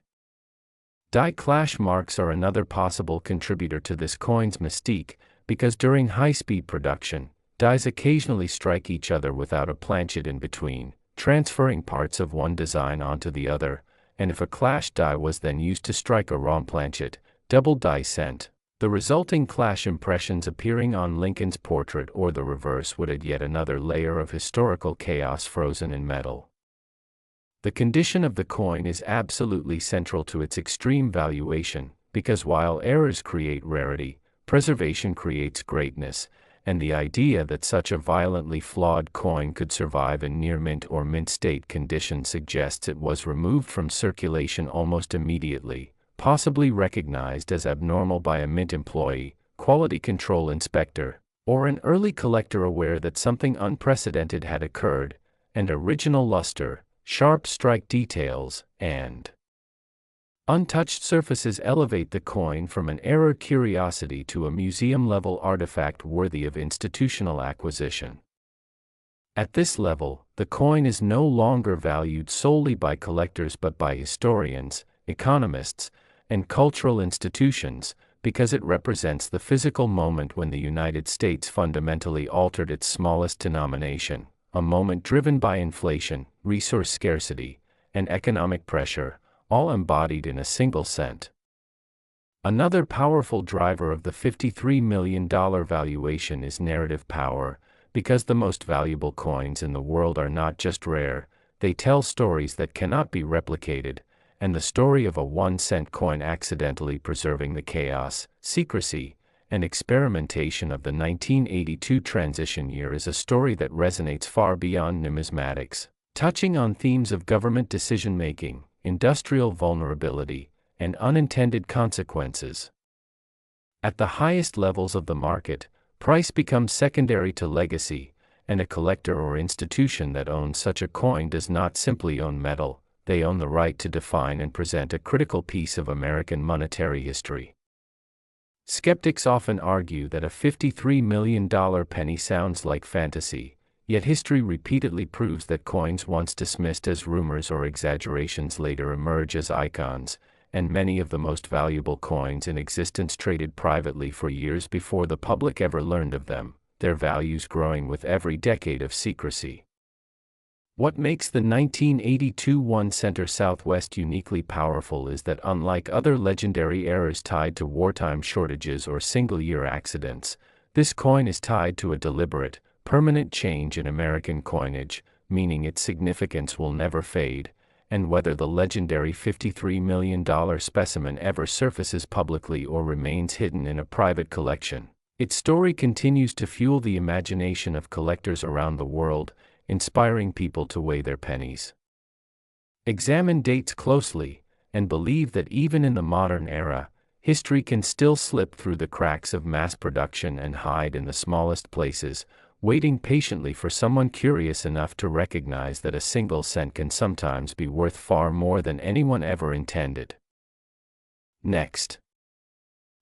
Die clash marks are another possible contributor to this coin's mystique, because during high-speed production, dies occasionally strike each other without a planchet in between, transferring parts of one design onto the other, and if a clash die was then used to strike a wrong planchet, double die sent, the resulting clash impressions appearing on Lincoln's portrait or the reverse would add yet another layer of historical chaos frozen in metal. The condition of the coin is absolutely central to its extreme valuation, because while errors create rarity, preservation creates greatness, and the idea that such a violently flawed coin could survive in near mint or mint state condition suggests it was removed from circulation almost immediately, possibly recognized as abnormal by a mint employee, quality control inspector, or an early collector aware that something unprecedented had occurred, and original luster, sharp strike details, and untouched surfaces elevate the coin from an error curiosity to a museum-level artifact worthy of institutional acquisition. At this level, the coin is no longer valued solely by collectors but by historians, economists, and cultural institutions, because it represents the physical moment when the United States fundamentally altered its smallest denomination, a moment driven by inflation, resource scarcity, and economic pressure, all embodied in a single cent. Another powerful driver of the $53 million valuation is narrative power, because the most valuable coins in the world are not just rare, they tell stories that cannot be replicated, and the story of a 1-cent coin accidentally preserving the chaos, secrecy, and experimentation of the 1982 transition year is a story that resonates far beyond numismatics, touching on themes of government decision-making, industrial vulnerability, and unintended consequences. At the highest levels of the market, price becomes secondary to legacy, and a collector or institution that owns such a coin does not simply own metal, they own the right to define and present a critical piece of American monetary history. Skeptics often argue that a $53 million penny sounds like fantasy, yet history repeatedly proves that coins once dismissed as rumors or exaggerations later emerge as icons, and many of the most valuable coins in existence traded privately for years before the public ever learned of them, their values growing with every decade of secrecy. What makes the 1982 1-center Southwest uniquely powerful is that unlike other legendary errors tied to wartime shortages or single-year accidents, this coin is tied to a deliberate, permanent change in American coinage, meaning its significance will never fade, and whether the legendary $53 million specimen ever surfaces publicly or remains hidden in a private collection, its story continues to fuel the imagination of collectors around the world, inspiring people to weigh their pennies. Examine dates closely, and believe that even in the modern era, history can still slip through the cracks of mass production and hide in the smallest places, waiting patiently for someone curious enough to recognize that a single cent can sometimes be worth far more than anyone ever intended. Next.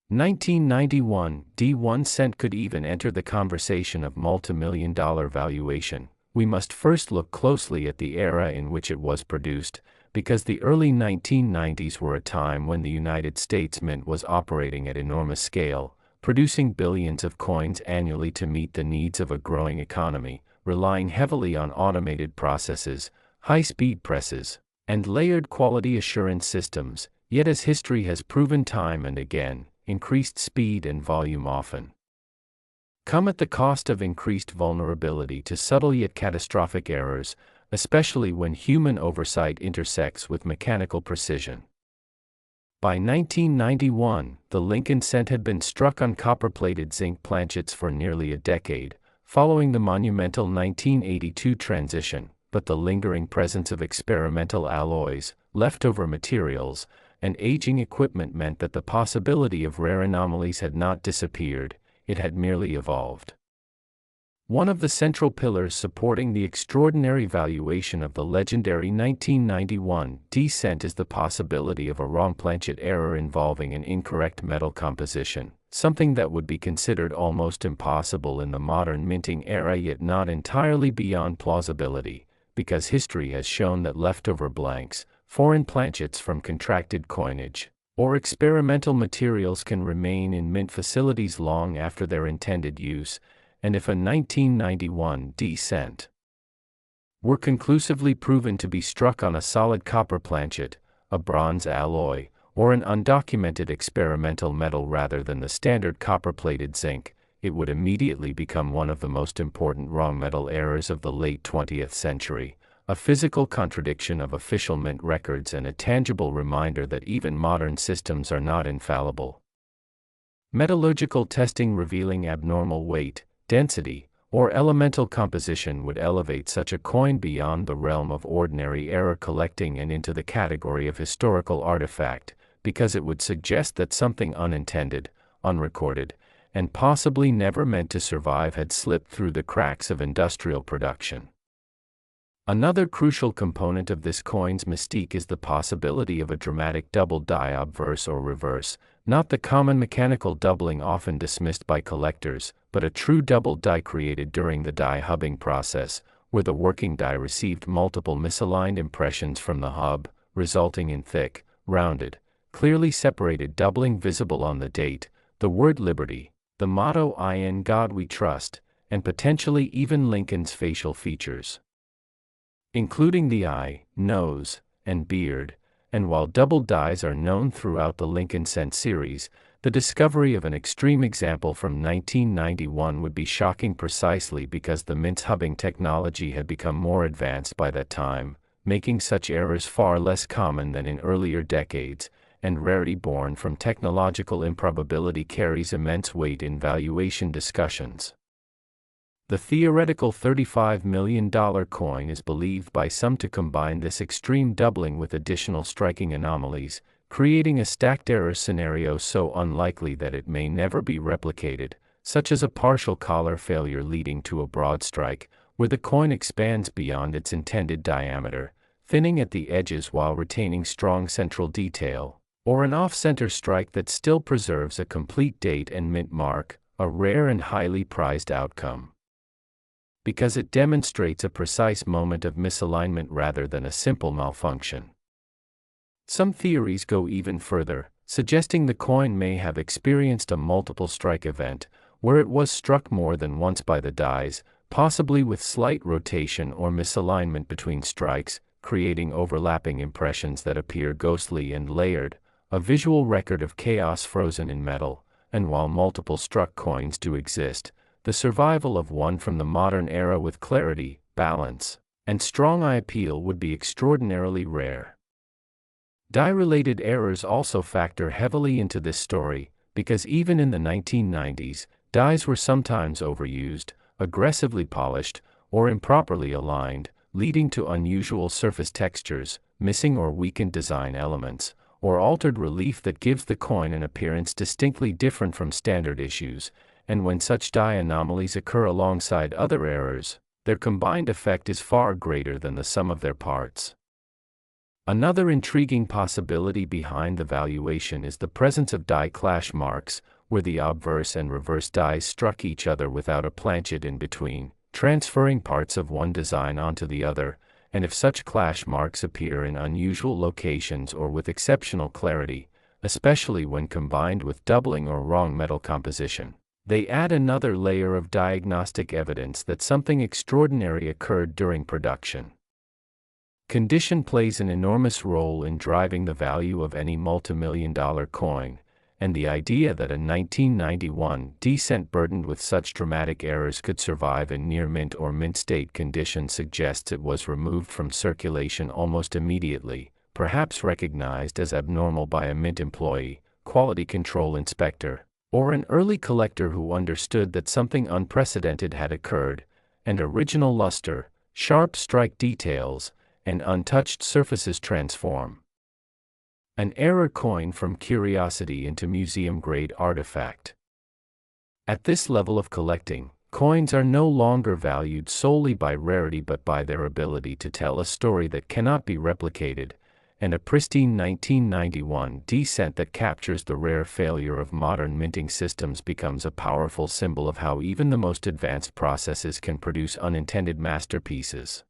1991, the 1 cent could even enter the conversation of multi-million-dollar valuation. We must first look closely at the era in which it was produced, because the early 1990s were a time when the United States Mint was operating at enormous scale, producing billions of coins annually to meet the needs of a growing economy, relying heavily on automated processes, high-speed presses, and layered quality assurance systems, yet as history has proven time and again, increased speed and volume often come at the cost of increased vulnerability to subtle yet catastrophic errors, especially when human oversight intersects with mechanical precision. By 1991, the Lincoln cent had been struck on copper-plated zinc planchets for nearly a decade, following the monumental 1982 transition, but the lingering presence of experimental alloys, leftover materials, and aging equipment meant that the possibility of rare anomalies had not disappeared, it had merely evolved. One of the central pillars supporting the extraordinary valuation of the legendary 1991 cent is the possibility of a wrong planchet error involving an incorrect metal composition, something that would be considered almost impossible in the modern minting era yet not entirely beyond plausibility, because history has shown that leftover blanks, foreign planchets from contracted coinage, or experimental materials can remain in mint facilities long after their intended use, and if a 1991 cent were conclusively proven to be struck on a solid copper planchet, a bronze alloy, or an undocumented experimental metal rather than the standard copper-plated zinc, it would immediately become one of the most important wrong metal errors of the late 20th century, a physical contradiction of official mint records and a tangible reminder that even modern systems are not infallible. Metallurgical testing revealing abnormal weight, density, or elemental composition would elevate such a coin beyond the realm of ordinary error collecting and into the category of historical artifact, because it would suggest that something unintended, unrecorded, and possibly never meant to survive had slipped through the cracks of industrial production. Another crucial component of this coin's mystique is the possibility of a dramatic double die obverse or reverse, not the common mechanical doubling often dismissed by collectors, but a true double die created during the die hubbing process, where the working die received multiple misaligned impressions from the hub, resulting in thick, rounded, clearly separated doubling visible on the date, the word liberty, the motto "In God We Trust," and potentially even Lincoln's facial features, including the eye, nose, and beard, and while doubled dies are known throughout the Lincoln cent series, the discovery of an extreme example from 1991 would be shocking precisely because the mint's hubbing technology had become more advanced by that time, making such errors far less common than in earlier decades, and rarity born from technological improbability carries immense weight in valuation discussions. The theoretical $35 million coin is believed by some to combine this extreme doubling with additional striking anomalies, creating a stacked error scenario so unlikely that it may never be replicated, such as a partial collar failure leading to a broad strike, where the coin expands beyond its intended diameter, thinning at the edges while retaining strong central detail, or an off-center strike that still preserves a complete date and mint mark, a rare and highly prized outcome, because it demonstrates a precise moment of misalignment rather than a simple malfunction. Some theories go even further, suggesting the coin may have experienced a multiple strike event, where it was struck more than once by the dies, possibly with slight rotation or misalignment between strikes, creating overlapping impressions that appear ghostly and layered, a visual record of chaos frozen in metal. And while multiple struck coins do exist, the survival of one from the modern era with clarity, balance, and strong eye appeal would be extraordinarily rare. Die-related errors also factor heavily into this story, because even in the 1990s, dies were sometimes overused, aggressively polished, or improperly aligned, leading to unusual surface textures, missing or weakened design elements, or altered relief that gives the coin an appearance distinctly different from standard issues. And when such die anomalies occur alongside other errors, their combined effect is far greater than the sum of their parts. Another intriguing possibility behind the valuation is the presence of die clash marks, where the obverse and reverse dies struck each other without a planchet in between, transferring parts of one design onto the other, and if such clash marks appear in unusual locations or with exceptional clarity, especially when combined with doubling or wrong metal composition, they add another layer of diagnostic evidence that something extraordinary occurred during production. Condition plays an enormous role in driving the value of any multimillion-dollar coin, and the idea that a 1991 D-cent burdened with such dramatic errors could survive in near-mint or mint-state condition suggests it was removed from circulation almost immediately, perhaps recognized as abnormal by a mint employee, quality control inspector, or an early collector who understood that something unprecedented had occurred, and original luster, sharp strike details, and untouched surfaces transform. An error coin from curiosity into museum-grade artifact. At this level of collecting, coins are no longer valued solely by rarity but by their ability to tell a story that cannot be replicated, and a pristine 1991 D-cent that captures the rare failure of modern minting systems becomes a powerful symbol of how even the most advanced processes can produce unintended masterpieces.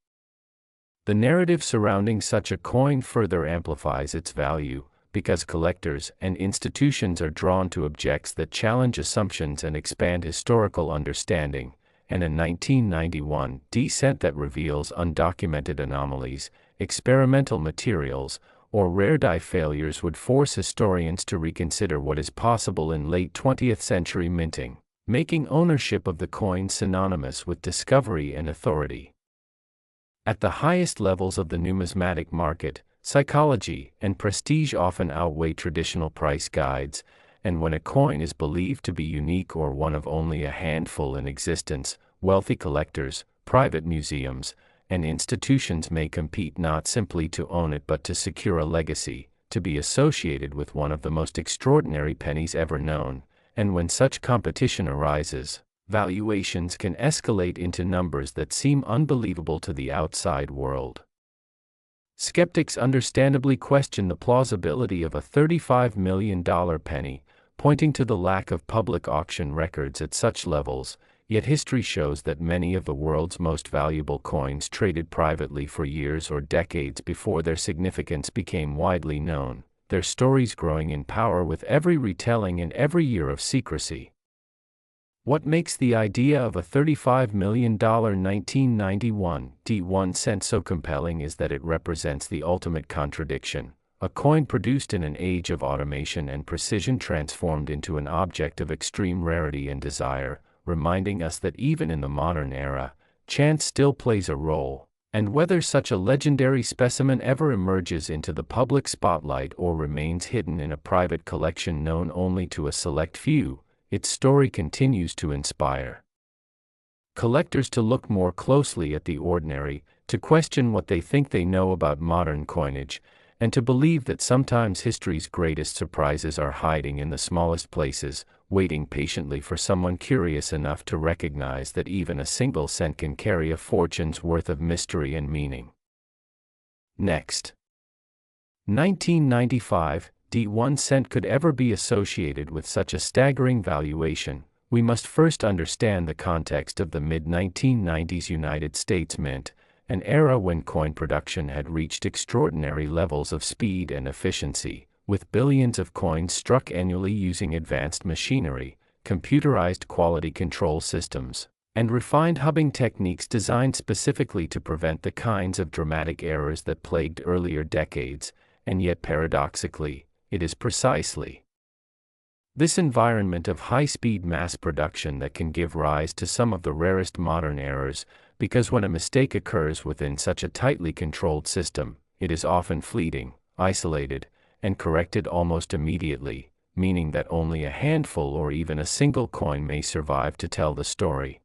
The narrative surrounding such a coin further amplifies its value, because collectors and institutions are drawn to objects that challenge assumptions and expand historical understanding, and a 1991 D-cent that reveals undocumented anomalies, experimental materials, or rare die failures would force historians to reconsider what is possible in late 20th century minting, making ownership of the coin synonymous with discovery and authority. At the highest levels of the numismatic market, psychology and prestige often outweigh traditional price guides, and when a coin is believed to be unique or one of only a handful in existence, wealthy collectors, private museums, and institutions may compete not simply to own it but to secure a legacy, to be associated with one of the most extraordinary pennies ever known, and when such competition arises, valuations can escalate into numbers that seem unbelievable to the outside world. Skeptics understandably question the plausibility of a $35 million penny, pointing to the lack of public auction records at such levels, yet history shows that many of the world's most valuable coins traded privately for years or decades before their significance became widely known, their stories growing in power with every retelling and every year of secrecy. What makes the idea of a $35 million 1991 D1 cent so compelling is that it represents the ultimate contradiction. A coin produced in an age of automation and precision transformed into an object of extreme rarity and desire, reminding us that even in the modern era, chance still plays a role, and whether such a legendary specimen ever emerges into the public spotlight or remains hidden in a private collection known only to a select few, its story continues to inspire collectors to look more closely at the ordinary, to question what they think they know about modern coinage, and to believe that sometimes history's greatest surprises are hiding in the smallest places, waiting patiently for someone curious enough to recognize that even a single cent can carry a fortune's worth of mystery and meaning. Next. 1995, D1 cent could ever be associated with such a staggering valuation, we must first understand the context of the mid-1990s United States Mint, an era when coin production had reached extraordinary levels of speed and efficiency, with billions of coins struck annually using advanced machinery, computerized quality control systems, and refined hubbing techniques designed specifically to prevent the kinds of dramatic errors that plagued earlier decades, and yet paradoxically, it is precisely this environment of high-speed mass production that can give rise to some of the rarest modern errors, because when a mistake occurs within such a tightly controlled system, it is often fleeting, isolated, and corrected almost immediately, meaning that only a handful or even a single coin may survive to tell the story.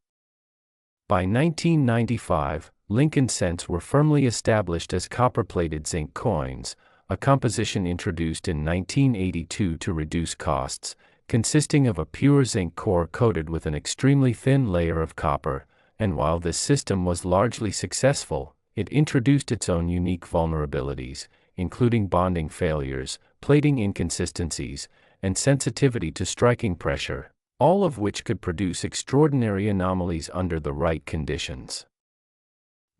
By 1995, Lincoln cents were firmly established as copper-plated zinc coins, a composition introduced in 1982 to reduce costs, consisting of a pure zinc core coated with an extremely thin layer of copper, and while this system was largely successful, it introduced its own unique vulnerabilities, including bonding failures, plating inconsistencies, and sensitivity to striking pressure, all of which could produce extraordinary anomalies under the right conditions.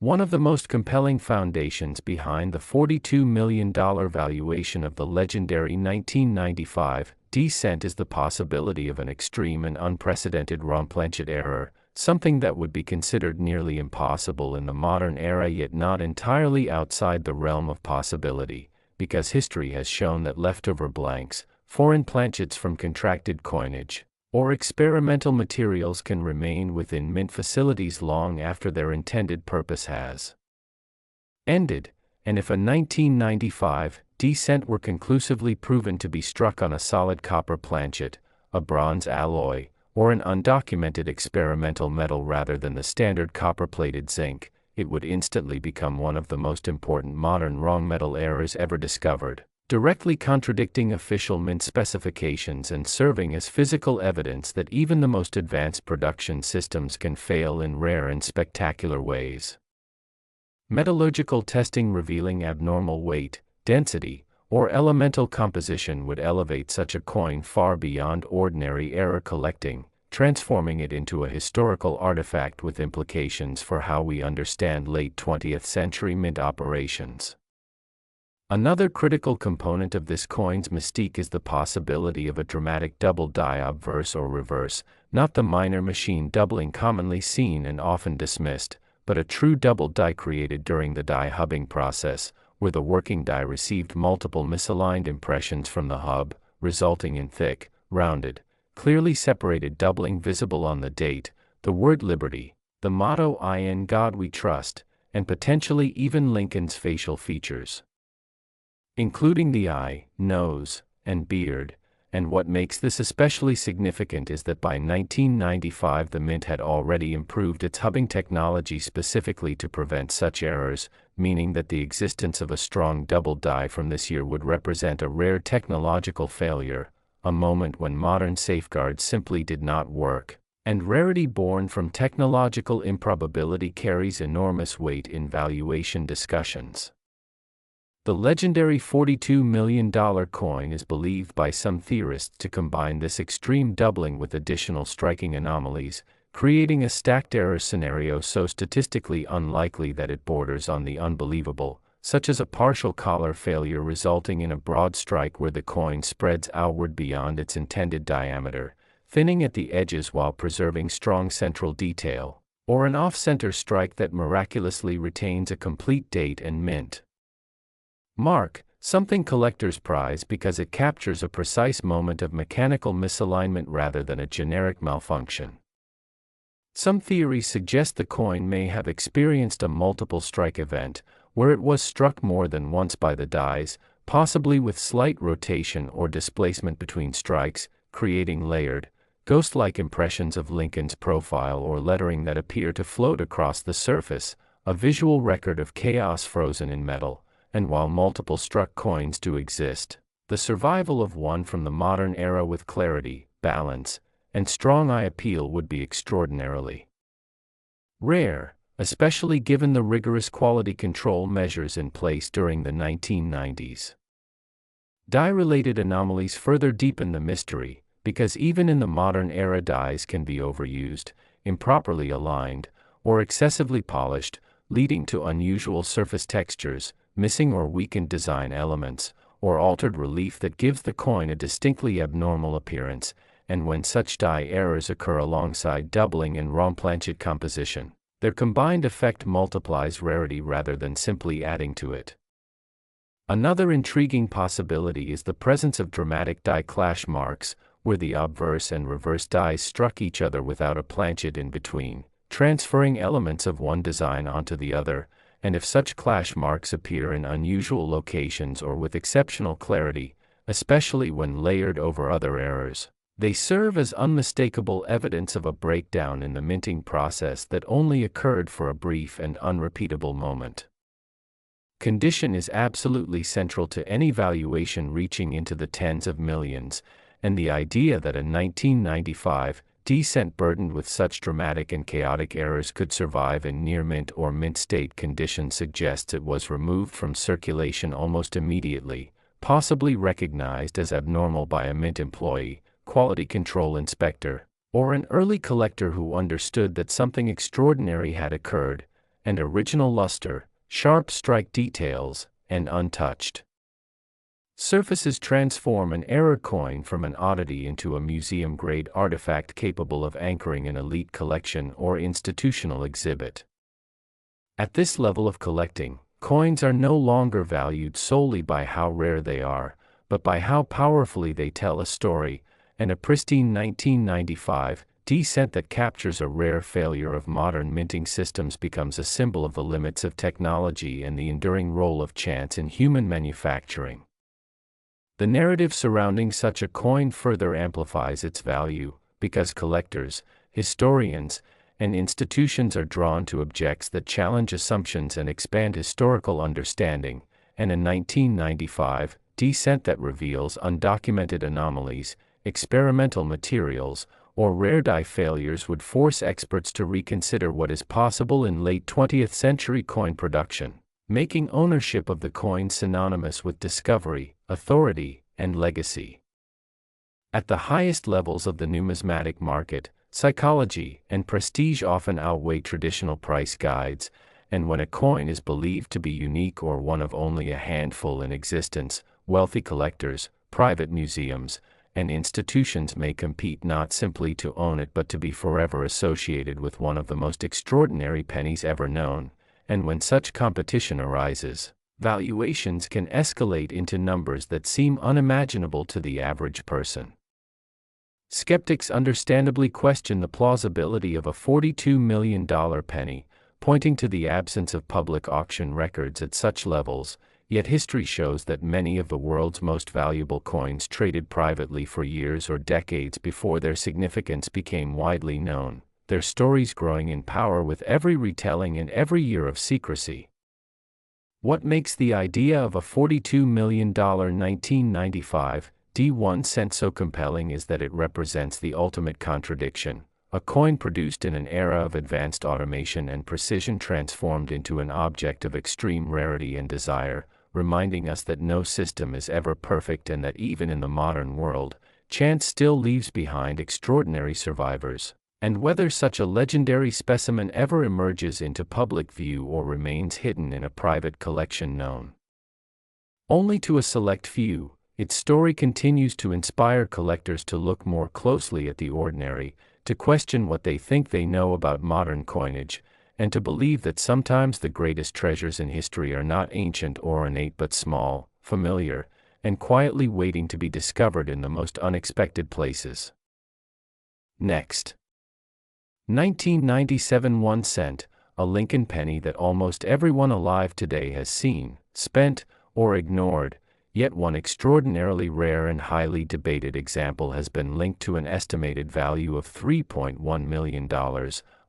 One of the most compelling foundations behind the $42 million valuation of the legendary 1995 D-cent is the possibility of an extreme and unprecedented Romplanchette error, something that would be considered nearly impossible in the modern era yet not entirely outside the realm of possibility, because history has shown that leftover blanks, foreign planchettes from contracted coinage, or experimental materials can remain within mint facilities long after their intended purpose has ended, and if a 1995 D-cent were conclusively proven to be struck on a solid copper planchette, a bronze alloy, or an undocumented experimental metal rather than the standard copper-plated zinc, it would instantly become one of the most important modern wrong metal errors ever discovered, directly contradicting official mint specifications and serving as physical evidence that even the most advanced production systems can fail in rare and spectacular ways. Metallurgical testing revealing abnormal weight, density, or elemental composition would elevate such a coin far beyond ordinary error collecting, transforming it into a historical artifact with implications for how we understand late 20th century mint operations. Another critical component of this coin's mystique is the possibility of a dramatic double die obverse or reverse, not the minor machine doubling commonly seen and often dismissed, but a true double die created during the die hubbing process, where the working die received multiple misaligned impressions from the hub, resulting in thick, rounded, clearly separated doubling visible on the date, the word liberty, the motto "In God We Trust," and potentially even Lincoln's facial features, including the eye, nose, and beard. And what makes this especially significant is that by 1995 the Mint had already improved its hubbing technology specifically to prevent such errors, meaning that the existence of a strong double die from this year would represent a rare technological failure, a moment when modern safeguards simply did not work, and rarity born from technological improbability carries enormous weight in valuation discussions. The legendary $42 million coin is believed by some theorists to combine this extreme doubling with additional striking anomalies, creating a stacked error scenario so statistically unlikely that it borders on the unbelievable, such as a partial collar failure resulting in a broad strike where the coin spreads outward beyond its intended diameter, thinning at the edges while preserving strong central detail, or an off-center strike that miraculously retains a complete date and mint mark, something collectors prize because it captures a precise moment of mechanical misalignment rather than a generic malfunction. Some theories suggest the coin may have experienced a multiple strike event, where it was struck more than once by the dies, possibly with slight rotation or displacement between strikes, creating layered, ghost-like impressions of Lincoln's profile or lettering that appear to float across the surface, a visual record of chaos frozen in metal. And while multiple struck coins do exist, the survival of one from the modern era with clarity, balance, and strong eye appeal would be extraordinarily rare, especially given the rigorous quality control measures in place during the 1990s. Die-related anomalies further deepen the mystery, because even in the modern era dies can be overused, improperly aligned, or excessively polished, leading to unusual surface textures, missing or weakened design elements, or altered relief that gives the coin a distinctly abnormal appearance, and when such die errors occur alongside doubling and rond-planchet composition, their combined effect multiplies rarity rather than simply adding to it. Another intriguing possibility is the presence of dramatic die clash marks, where the obverse and reverse dies struck each other without a planchet in between, transferring elements of one design onto the other, and if such clash marks appear in unusual locations or with exceptional clarity, especially when layered over other errors, they serve as unmistakable evidence of a breakdown in the minting process that only occurred for a brief and unrepeatable moment. Condition is absolutely central to any valuation reaching into the tens of millions, and the idea that a 1995 cent burdened with such dramatic and chaotic errors could survive in near mint or mint state condition suggests it was removed from circulation almost immediately, possibly recognized as abnormal by a mint employee, quality control inspector, or an early collector who understood that something extraordinary had occurred, and original luster, sharp strike details, and untouched surfaces transform an error coin from an oddity into a museum-grade artifact capable of anchoring an elite collection or institutional exhibit. At this level of collecting, coins are no longer valued solely by how rare they are, but by how powerfully they tell a story, and a pristine 1995 cent that captures a rare failure of modern minting systems becomes a symbol of the limits of technology and the enduring role of chance in human manufacturing. The narrative surrounding such a coin further amplifies its value, because collectors, historians, and institutions are drawn to objects that challenge assumptions and expand historical understanding, and a 1995 cent that reveals undocumented anomalies, experimental materials, or rare die failures would force experts to reconsider what is possible in late 20th century coin production, making ownership of the coin synonymous with discovery, authority, and legacy. At the highest levels of the numismatic market, psychology and prestige often outweigh traditional price guides, and when a coin is believed to be unique or one of only a handful in existence, wealthy collectors, private museums, and institutions may compete not simply to own it but to be forever associated with one of the most extraordinary pennies ever known, and when such competition arises, valuations can escalate into numbers that seem unimaginable to the average person. Skeptics understandably question the plausibility of a $42 million penny, pointing to the absence of public auction records at such levels, yet history shows that many of the world's most valuable coins traded privately for years or decades before their significance became widely known, their stories growing in power with every retelling and every year of secrecy. What makes the idea of a $42 million 1995 cent so compelling is that it represents the ultimate contradiction, a coin produced in an era of advanced automation and precision transformed into an object of extreme rarity and desire, reminding us that no system is ever perfect and that even in the modern world, chance still leaves behind extraordinary survivors. And whether such a legendary specimen ever emerges into public view or remains hidden in a private collection known only to a select few, Its story continues to inspire collectors to look more closely at the ordinary, to question what they think they know about modern coinage, and to believe that sometimes the greatest treasures in history are not ancient or ornate but small, familiar, and quietly waiting to be discovered in the most unexpected places. Next. 1997 1 cent, a Lincoln penny that almost everyone alive today has seen, spent, or ignored, yet one extraordinarily rare and highly debated example has been linked to an estimated value of $3.1 million,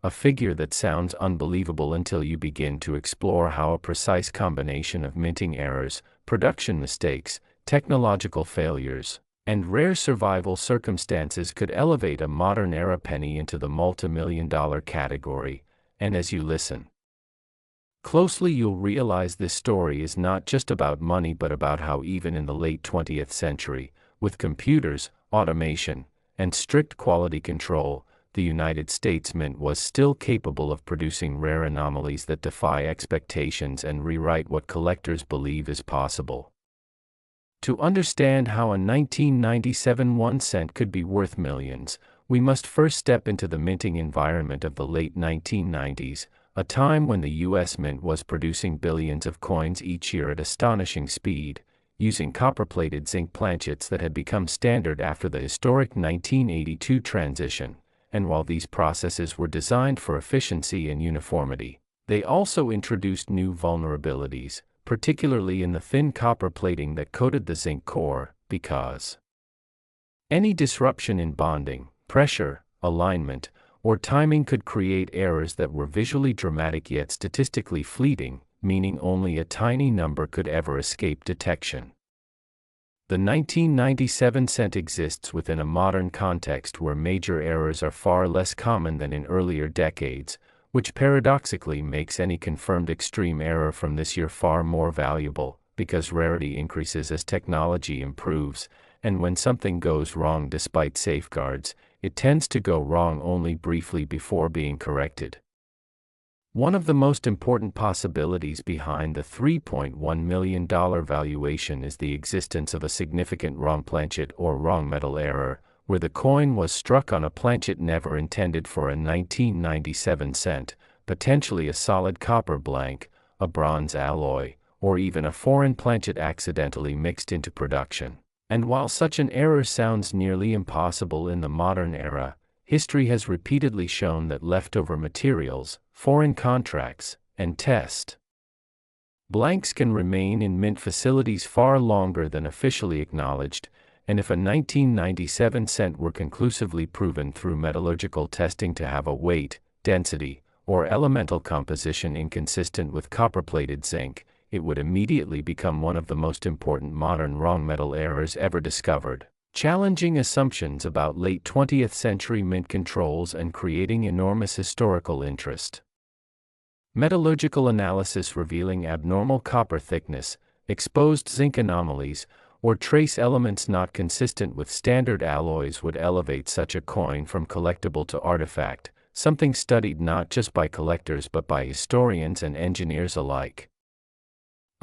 a figure that sounds unbelievable until you begin to explore how a precise combination of minting errors, production mistakes, technological failures, and rare survival circumstances could elevate a modern-era penny into the multi-million-dollar category. And as you listen closely, you'll realize this story is not just about money but about how even in the late 20th century, with computers, automation, and strict quality control, the United States Mint was still capable of producing rare anomalies that defy expectations and rewrite what collectors believe is possible. To understand how a 1997 1 cent could be worth millions, we must first step into the minting environment of the late 1990s, a time when the U.S. Mint was producing billions of coins each year at astonishing speed, using copper-plated zinc planchets that had become standard after the historic 1982 transition. And while these processes were designed for efficiency and uniformity, they also introduced new vulnerabilities, particularly in the thin copper plating that coated the zinc core, because any disruption in bonding, pressure, alignment, or timing could create errors that were visually dramatic yet statistically fleeting, meaning only a tiny number could ever escape detection. The 1997 cent exists within a modern context where major errors are far less common than in earlier decades, which paradoxically makes any confirmed extreme error from this year far more valuable, because rarity increases as technology improves, and when something goes wrong despite safeguards, it tends to go wrong only briefly before being corrected. One of the most important possibilities behind the $3.1 million valuation is the existence of a significant wrong planchet or wrong metal error, where the coin was struck on a planchet never intended for a 1997 cent, potentially a solid copper blank, a bronze alloy, or even a foreign planchet accidentally mixed into production. And while such an error sounds nearly impossible in the modern era, history has repeatedly shown that leftover materials, foreign contracts, and test blanks can remain in mint facilities far longer than officially acknowledged, and if a 1997 cent were conclusively proven through metallurgical testing to have a weight, density, or elemental composition inconsistent with copper-plated zinc, it would immediately become one of the most important modern wrong metal errors ever discovered, challenging assumptions about late 20th century mint controls and creating enormous historical interest. Metallurgical analysis revealing abnormal copper thickness, exposed zinc anomalies, or trace elements not consistent with standard alloys would elevate such a coin from collectible to artifact, something studied not just by collectors but by historians and engineers alike.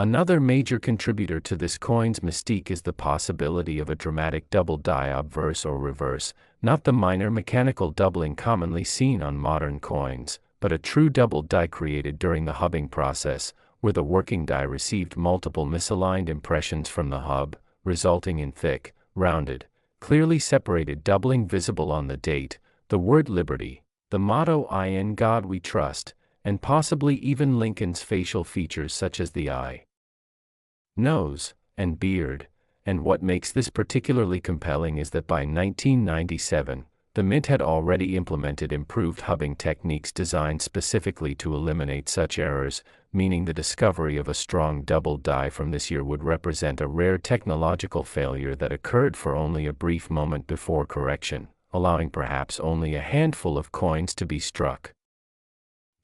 Another major contributor to this coin's mystique is the possibility of a dramatic double die obverse or reverse, not the minor mechanical doubling commonly seen on modern coins, but a true double die created during the hubbing process, where the working die received multiple misaligned impressions from the hub, resulting in thick, rounded, clearly separated doubling visible on the date, the word liberty, the motto "In God We Trust," and possibly even Lincoln's facial features such as the eye, nose, and beard. And what makes this particularly compelling is that by 1997, the Mint had already implemented improved hubbing techniques designed specifically to eliminate such errors, meaning the discovery of a strong double die from this year would represent a rare technological failure that occurred for only a brief moment before correction, allowing perhaps only a handful of coins to be struck.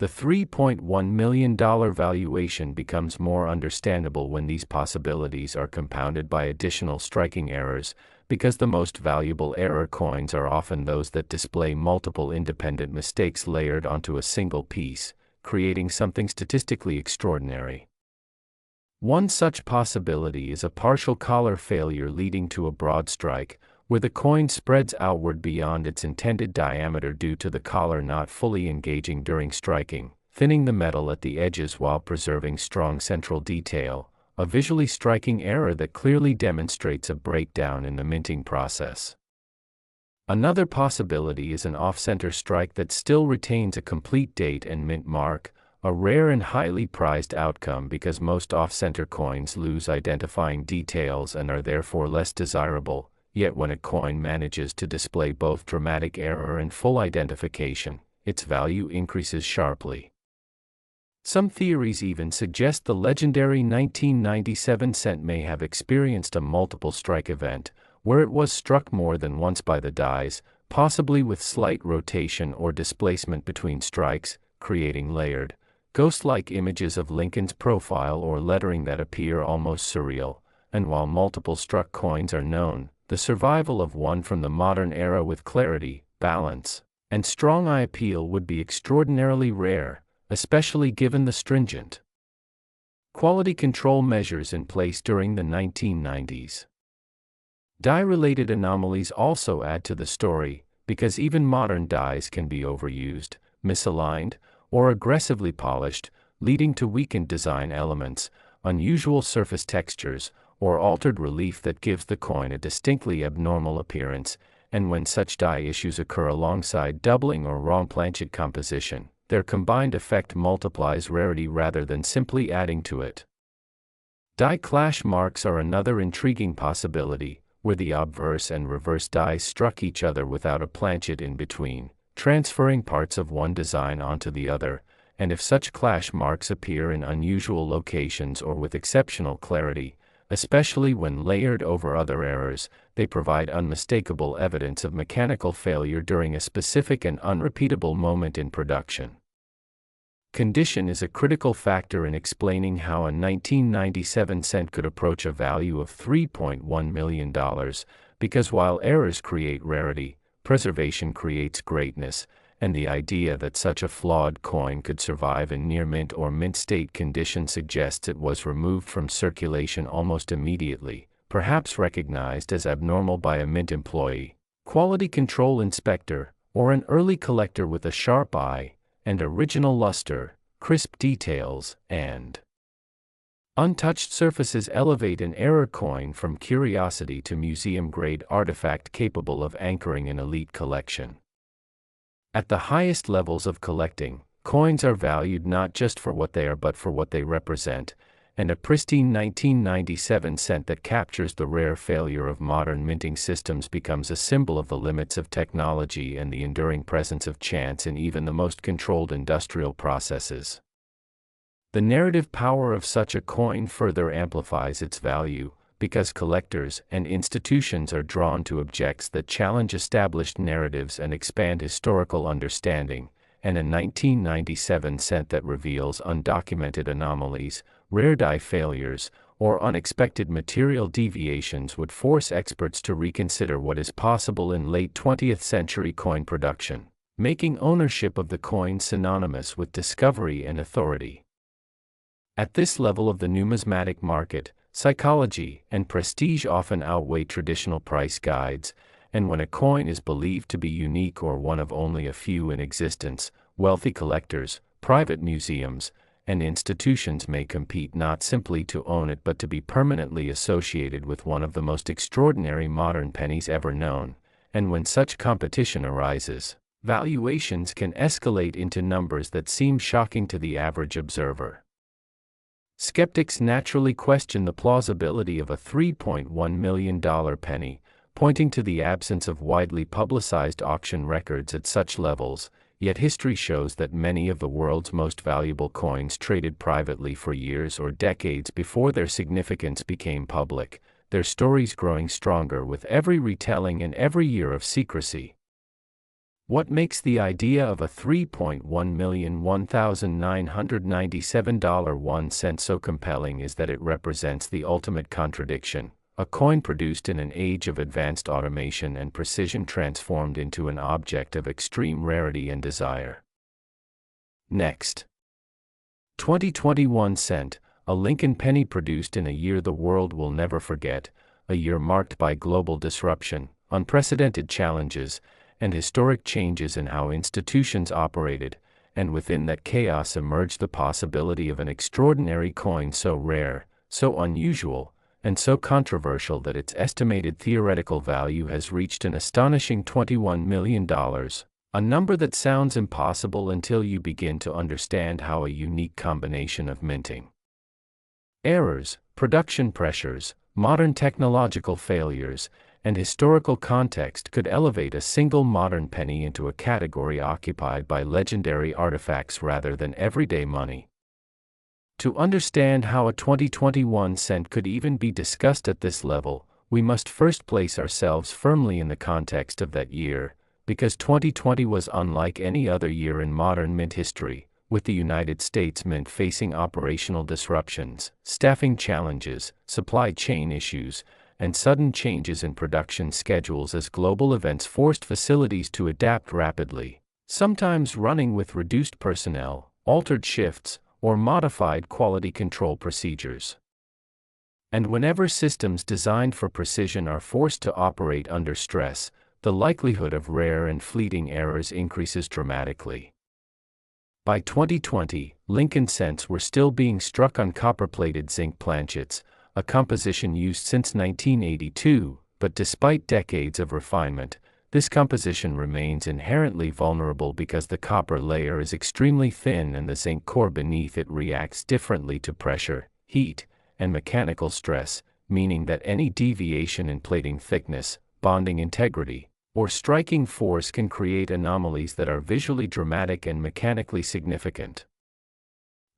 The $3.1 million valuation becomes more understandable when these possibilities are compounded by additional striking errors, because the most valuable error coins are often those that display multiple independent mistakes layered onto a single piece, creating something statistically extraordinary. One such possibility is a partial collar failure leading to a broad strike, where the coin spreads outward beyond its intended diameter due to the collar not fully engaging during striking, thinning the metal at the edges while preserving strong central detail, a visually striking error that clearly demonstrates a breakdown in the minting process. Another possibility is an off-center strike that still retains a complete date and mint mark, a rare and highly prized outcome because most off-center coins lose identifying details and are therefore less desirable, yet when a coin manages to display both dramatic error and full identification, its value increases sharply. Some theories even suggest the legendary 1997 cent may have experienced a multiple strike event, where it was struck more than once by the dies, possibly with slight rotation or displacement between strikes, creating layered, ghost-like images of Lincoln's profile or lettering that appear almost surreal, and while multiple struck coins are known, the survival of one from the modern era with clarity, balance, and strong eye appeal would be extraordinarily rare, especially given the stringent quality control measures in place during the 1990s. Die-related anomalies also add to the story, because even modern dies can be overused, misaligned, or aggressively polished, leading to weakened design elements, unusual surface textures, or altered relief that gives the coin a distinctly abnormal appearance, and when such die issues occur alongside doubling or wrong planchet composition, their combined effect multiplies rarity rather than simply adding to it. Die clash marks are another intriguing possibility, where the obverse and reverse dies struck each other without a planchet in between, transferring parts of one design onto the other, and if such clash marks appear in unusual locations or with exceptional clarity, especially when layered over other errors, they provide unmistakable evidence of mechanical failure during a specific and unrepeatable moment in production. Condition is a critical factor in explaining how a 1997 cent could approach a value of $3.1 million, because while errors create rarity, preservation creates greatness, and the idea that such a flawed coin could survive in near mint or mint state condition suggests it was removed from circulation almost immediately, perhaps recognized as abnormal by a mint employee, quality control inspector, or an early collector with a sharp eye, and original luster, crisp details, and untouched surfaces elevate an error coin from curiosity to museum-grade artifact capable of anchoring an elite collection. At the highest levels of collecting, coins are valued not just for what they are but for what they represent, and a pristine 1997 cent that captures the rare failure of modern minting systems becomes a symbol of the limits of technology and the enduring presence of chance in even the most controlled industrial processes. The narrative power of such a coin further amplifies its value, because collectors and institutions are drawn to objects that challenge established narratives and expand historical understanding, and a 1997 cent that reveals undocumented anomalies, rare die failures, or unexpected material deviations would force experts to reconsider what is possible in late 20th century coin production, making ownership of the coin synonymous with discovery and authority. At this level of the numismatic market, psychology and prestige often outweigh traditional price guides, and when a coin is believed to be unique or one of only a few in existence, wealthy collectors, private museums, and institutions may compete not simply to own it but to be permanently associated with one of the most extraordinary modern pennies ever known, and when such competition arises, valuations can escalate into numbers that seem shocking to the average observer. Skeptics naturally question the plausibility of a $3.1 million penny, pointing to the absence of widely publicized auction records at such levels, yet history shows that many of the world's most valuable coins traded privately for years or decades before their significance became public, their stories growing stronger with every retelling and every year of secrecy. What makes the idea of a $3.1,1997.01 so compelling is that it represents the ultimate contradiction, a coin produced in an age of advanced automation and precision transformed into an object of extreme rarity and desire. Next. 2021 cent, a Lincoln penny produced in a year the world will never forget, a year marked by global disruption, unprecedented challenges, and historic changes in how institutions operated, and within that chaos emerged the possibility of an extraordinary coin so rare, so unusual, and so controversial that its estimated theoretical value has reached an astonishing $21 million, a number that sounds impossible until you begin to understand how a unique combination of minting errors, production pressures, modern technological failures, and historical context could elevate a single modern penny into a category occupied by legendary artifacts rather than everyday money. To understand how a 2021 cent could even be discussed at this level, we must first place ourselves firmly in the context of that year, because 2020 was unlike any other year in modern mint history, with the United States Mint facing operational disruptions, staffing challenges, supply chain issues, and sudden changes in production schedules as global events forced facilities to adapt rapidly, sometimes running with reduced personnel, altered shifts, or modified quality control procedures. And whenever systems designed for precision are forced to operate under stress, the likelihood of rare and fleeting errors increases dramatically. By 2020, Lincoln cents were still being struck on copper-plated zinc planchets, a composition used since 1982, but despite decades of refinement, this composition remains inherently vulnerable because the copper layer is extremely thin and the zinc core beneath it reacts differently to pressure, heat, and mechanical stress, meaning that any deviation in plating thickness, bonding integrity, or striking force can create anomalies that are visually dramatic and mechanically significant.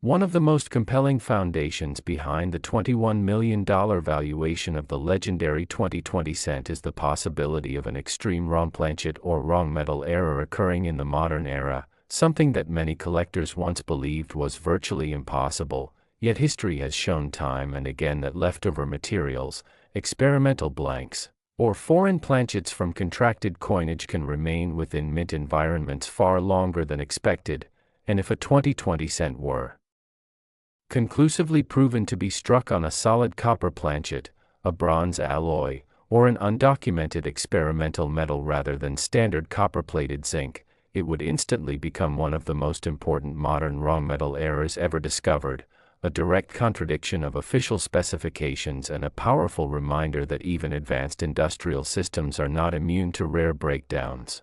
One of the most compelling foundations behind the $21 million valuation of the legendary 2020 cent is the possibility of an extreme wrong planchet or wrong metal error occurring in the modern era, something that many collectors once believed was virtually impossible, yet history has shown time and again that leftover materials, experimental blanks, or foreign planchets from contracted coinage can remain within mint environments far longer than expected, and if a 2020 cent were conclusively proven to be struck on a solid copper planchet, a bronze alloy, or an undocumented experimental metal rather than standard copper-plated zinc, it would instantly become one of the most important modern wrong metal errors ever discovered, a direct contradiction of official specifications and a powerful reminder that even advanced industrial systems are not immune to rare breakdowns.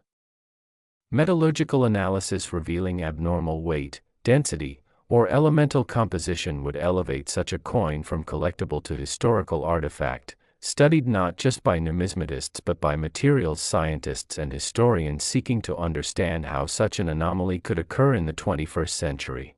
Metallurgical analysis revealing abnormal weight, density, or elemental composition would elevate such a coin from collectible to historical artifact, studied not just by numismatists but by materials scientists and historians seeking to understand how such an anomaly could occur in the 21st century.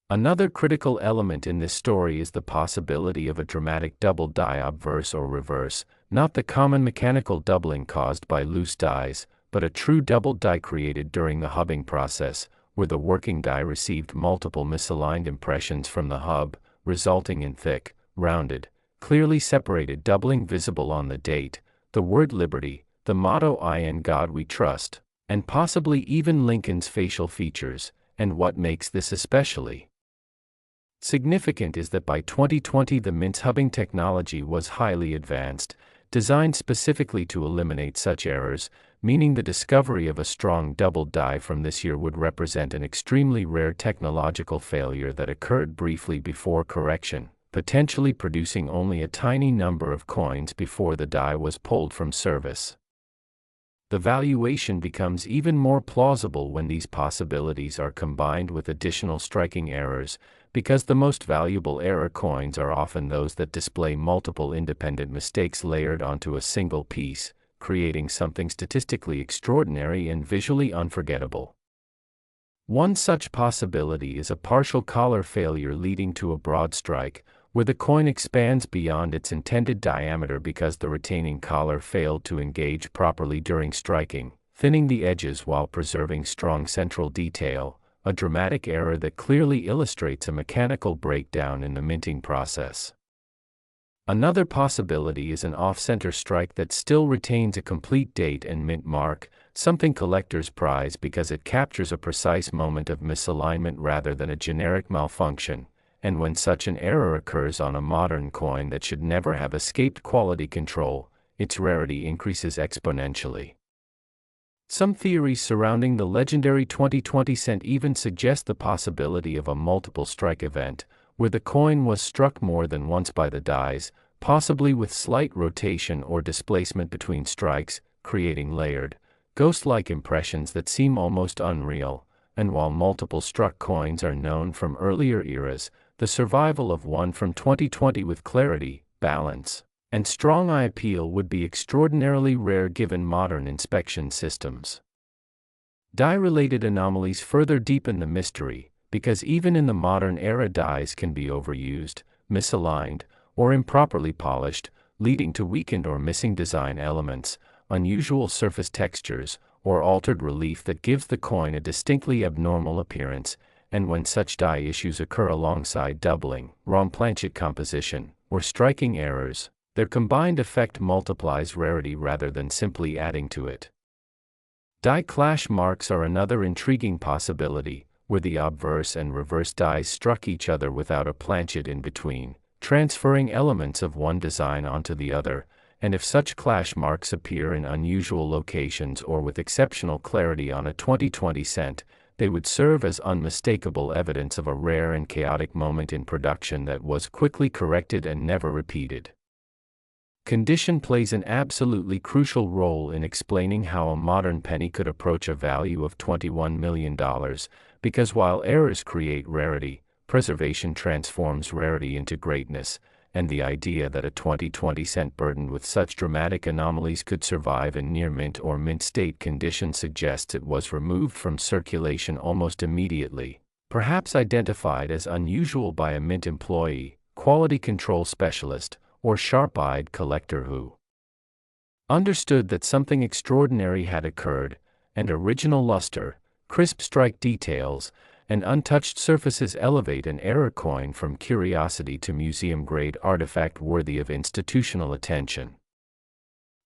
Another critical element in this story is the possibility of a dramatic double die obverse or reverse, not the common mechanical doubling caused by loose dies, but a true double die created during the hubbing process, where the working die received multiple misaligned impressions from the hub, resulting in thick, rounded, clearly separated doubling visible on the date, the word liberty, the motto "I in God we trust," and possibly even Lincoln's facial features. And what makes this especially significant is that by 2020 the mint's hubbing technology was highly advanced, designed specifically to eliminate such errors, meaning the discovery of a strong double die from this year would represent an extremely rare technological failure that occurred briefly before correction, potentially producing only a tiny number of coins before the die was pulled from service. The valuation becomes even more plausible when these possibilities are combined with additional striking errors, because the most valuable error coins are often those that display multiple independent mistakes layered onto a single piece, creating something statistically extraordinary and visually unforgettable. One such possibility is a partial collar failure leading to a broad strike, where the coin expands beyond its intended diameter because the retaining collar failed to engage properly during striking, thinning the edges while preserving strong central detail, a dramatic error that clearly illustrates a mechanical breakdown in the minting process. Another possibility is an off-center strike that still retains a complete date and mint mark, something collectors prize because it captures a precise moment of misalignment rather than a generic malfunction, and when such an error occurs on a modern coin that should never have escaped quality control, its rarity increases exponentially. Some theories surrounding the legendary 2020 cent even suggest the possibility of a multiple strike event, where the coin was struck more than once by the dies, possibly with slight rotation or displacement between strikes, creating layered, ghost-like impressions that seem almost unreal. And while multiple struck coins are known from earlier eras, the survival of one from 2020 with clarity, balance, and strong eye appeal would be extraordinarily rare given modern inspection systems. Die-related anomalies further deepen the mystery, because even in the modern era dies can be overused, misaligned, or improperly polished, leading to weakened or missing design elements, unusual surface textures, or altered relief that gives the coin a distinctly abnormal appearance. And when such die issues occur alongside doubling, wrong planchet composition, or striking errors, their combined effect multiplies rarity rather than simply adding to it. Die clash marks are another intriguing possibility, where the obverse and reverse dies struck each other without a planchet in between, transferring elements of one design onto the other. And if such clash marks appear in unusual locations or with exceptional clarity on a 2020 cent, they would serve as unmistakable evidence of a rare and chaotic moment in production that was quickly corrected and never repeated. Condition plays an absolutely crucial role in explaining how a modern penny could approach a value of $21 million, because while errors create rarity, preservation transforms rarity into greatness. And the idea that a 2020 cent burdened with such dramatic anomalies could survive in near mint or mint state condition suggests it was removed from circulation almost immediately, perhaps identified as unusual by a mint employee, quality control specialist, or sharp-eyed collector who understood that something extraordinary had occurred, and original luster, crisp strike details, and untouched surfaces elevate an error coin from curiosity to museum-grade artifact worthy of institutional attention.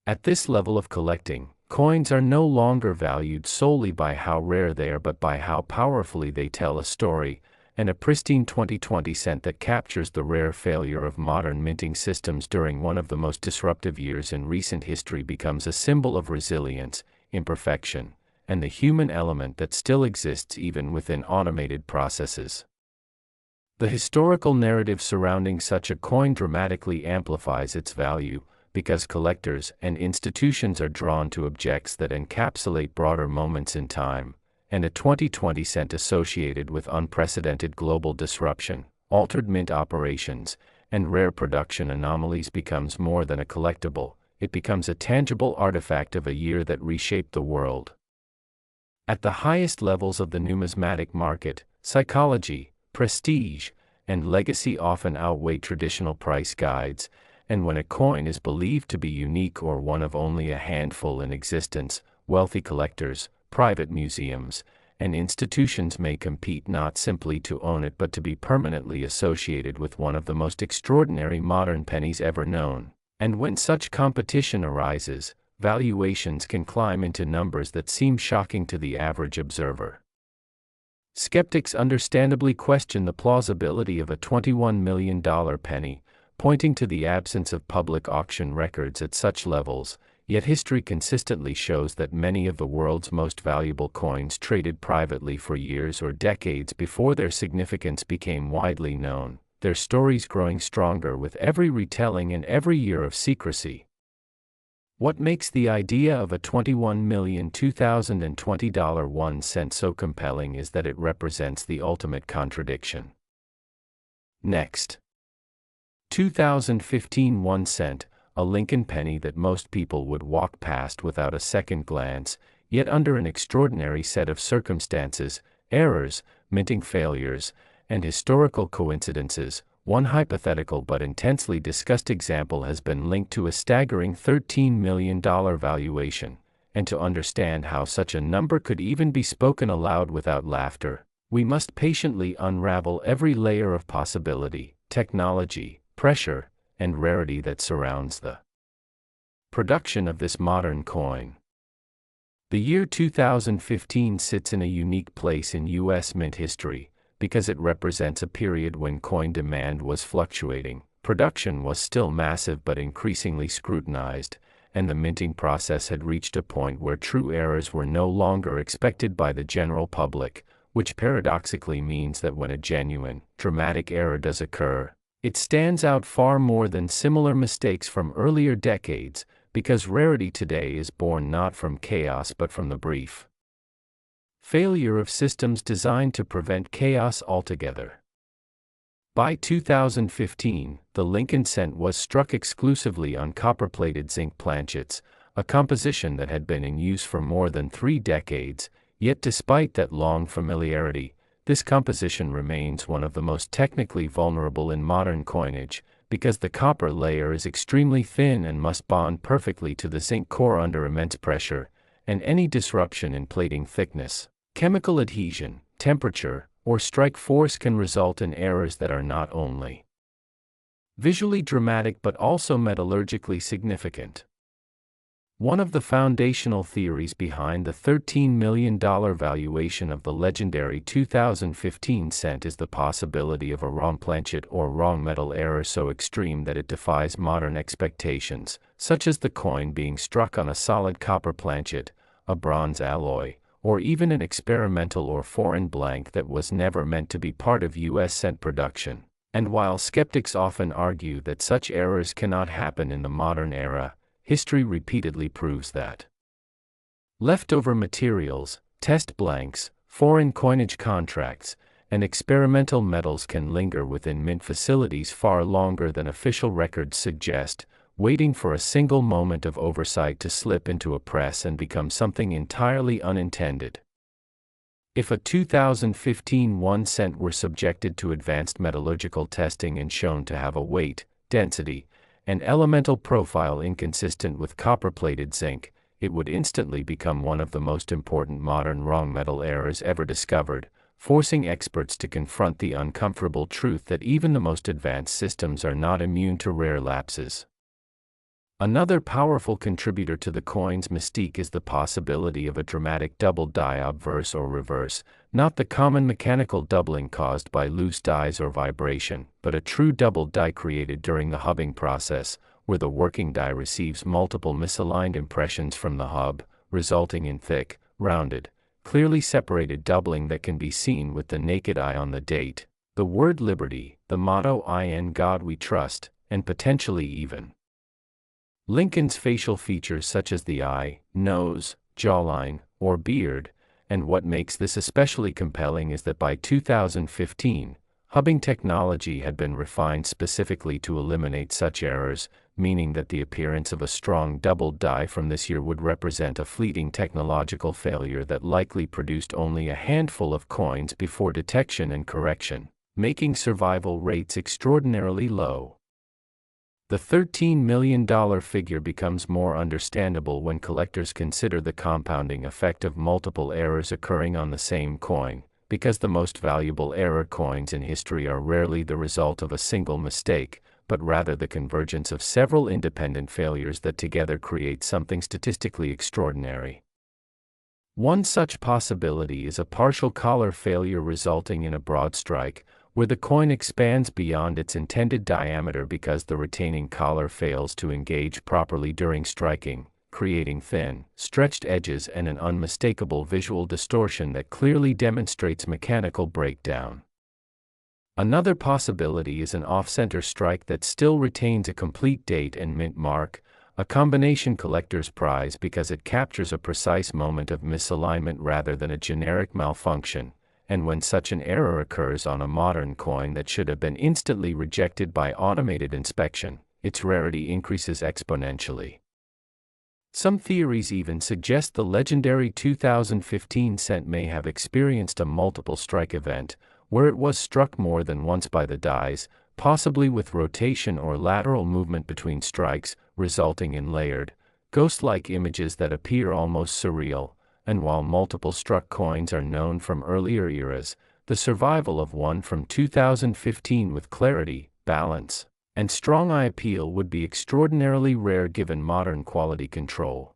At this level of collecting, coins are no longer valued solely by how rare they are but by how powerfully they tell a story, and a pristine 2020 cent that captures the rare failure of modern minting systems during one of the most disruptive years in recent history becomes a symbol of resilience, imperfection, and the human element that still exists even within automated processes. The historical narrative surrounding such a coin dramatically amplifies its value, because collectors and institutions are drawn to objects that encapsulate broader moments in time, and a 2020 cent associated with unprecedented global disruption, altered mint operations, and rare production anomalies becomes more than a collectible, it becomes a tangible artifact of a year that reshaped the world. At the highest levels of the numismatic market, psychology, prestige, and legacy often outweigh traditional price guides, and when a coin is believed to be unique or one of only a handful in existence, wealthy collectors, private museums, and institutions may compete not simply to own it but to be permanently associated with one of the most extraordinary modern pennies ever known. And when such competition arises, valuations can climb into numbers that seem shocking to the average observer. Skeptics understandably question the plausibility of a $21 million penny, pointing to the absence of public auction records at such levels, yet history consistently shows that many of the world's most valuable coins traded privately for years or decades before their significance became widely known, their stories growing stronger with every retelling and every year of secrecy. What makes the idea of a $21,2020 1 cent so compelling is that it represents the ultimate contradiction. Next. 2015 1 cent, a Lincoln penny that most people would walk past without a second glance, yet under an extraordinary set of circumstances, errors, minting failures, and historical coincidences, one hypothetical but intensely discussed example has been linked to a staggering $13 million valuation, and to understand how such a number could even be spoken aloud without laughter, we must patiently unravel every layer of possibility, technology, pressure, and rarity that surrounds the production of this modern coin. The year 2015 sits in a unique place in U.S. mint history, because it represents a period when coin demand was fluctuating, production was still massive but increasingly scrutinized, and the minting process had reached a point where true errors were no longer expected by the general public, which paradoxically means that when a genuine, dramatic error does occur, it stands out far more than similar mistakes from earlier decades, because rarity today is born not from chaos but from the brief failure of systems designed to prevent chaos altogether. By 2015, the Lincoln cent was struck exclusively on copper-plated zinc planchets, a composition that had been in use for more than 3 decades, yet despite that long familiarity, this composition remains one of the most technically vulnerable in modern coinage, because the copper layer is extremely thin and must bond perfectly to the zinc core under immense pressure, and any disruption in plating thickness, chemical adhesion, temperature, or strike force can result in errors that are not only visually dramatic but also metallurgically significant. One of the foundational theories behind the $13 million valuation of the legendary 2015 cent is the possibility of a wrong planchet or wrong metal error so extreme that it defies modern expectations, such as the coin being struck on a solid copper planchet, a bronze alloy, or even an experimental or foreign blank that was never meant to be part of U.S. cent production. And while skeptics often argue that such errors cannot happen in the modern era, history repeatedly proves that leftover materials, test blanks, foreign coinage contracts, and experimental metals can linger within mint facilities far longer than official records suggest, waiting for a single moment of oversight to slip into a press and become something entirely unintended. If a 2015 1 cent were subjected to advanced metallurgical testing and shown to have a weight, density, and elemental profile inconsistent with copper-plated zinc, it would instantly become one of the most important modern wrong metal errors ever discovered, forcing experts to confront the uncomfortable truth that even the most advanced systems are not immune to rare lapses. Another powerful contributor to the coin's mystique is the possibility of a dramatic double die obverse or reverse, not the common mechanical doubling caused by loose dies or vibration, but a true double die created during the hubbing process, where the working die receives multiple misaligned impressions from the hub, resulting in thick, rounded, clearly separated doubling that can be seen with the naked eye on the date, the word liberty, the motto "In God We Trust," and potentially even Lincoln's facial features such as the eye, nose, jawline, or beard, and what makes this especially compelling is that by 2015, hubbing technology had been refined specifically to eliminate such errors, meaning that the appearance of a strong double die from this year would represent a fleeting technological failure that likely produced only a handful of coins before detection and correction, making survival rates extraordinarily low. The $13 million figure becomes more understandable when collectors consider the compounding effect of multiple errors occurring on the same coin, because the most valuable error coins in history are rarely the result of a single mistake, but rather the convergence of several independent failures that together create something statistically extraordinary. One such possibility is a partial collar failure resulting in a broad strike, where the coin expands beyond its intended diameter because the retaining collar fails to engage properly during striking, creating thin, stretched edges and an unmistakable visual distortion that clearly demonstrates mechanical breakdown. Another possibility is an off-center strike that still retains a complete date and mint mark, a combination collector's prize because it captures a precise moment of misalignment rather than a generic malfunction. And when such an error occurs on a modern coin that should have been instantly rejected by automated inspection, its rarity increases exponentially. Some theories even suggest the legendary 2015 cent may have experienced a multiple strike event, where it was struck more than once by the dies, possibly with rotation or lateral movement between strikes, resulting in layered, ghost-like images that appear almost surreal. And while multiple struck coins are known from earlier eras, the survival of one from 2015 with clarity, balance, and strong eye appeal would be extraordinarily rare given modern quality control.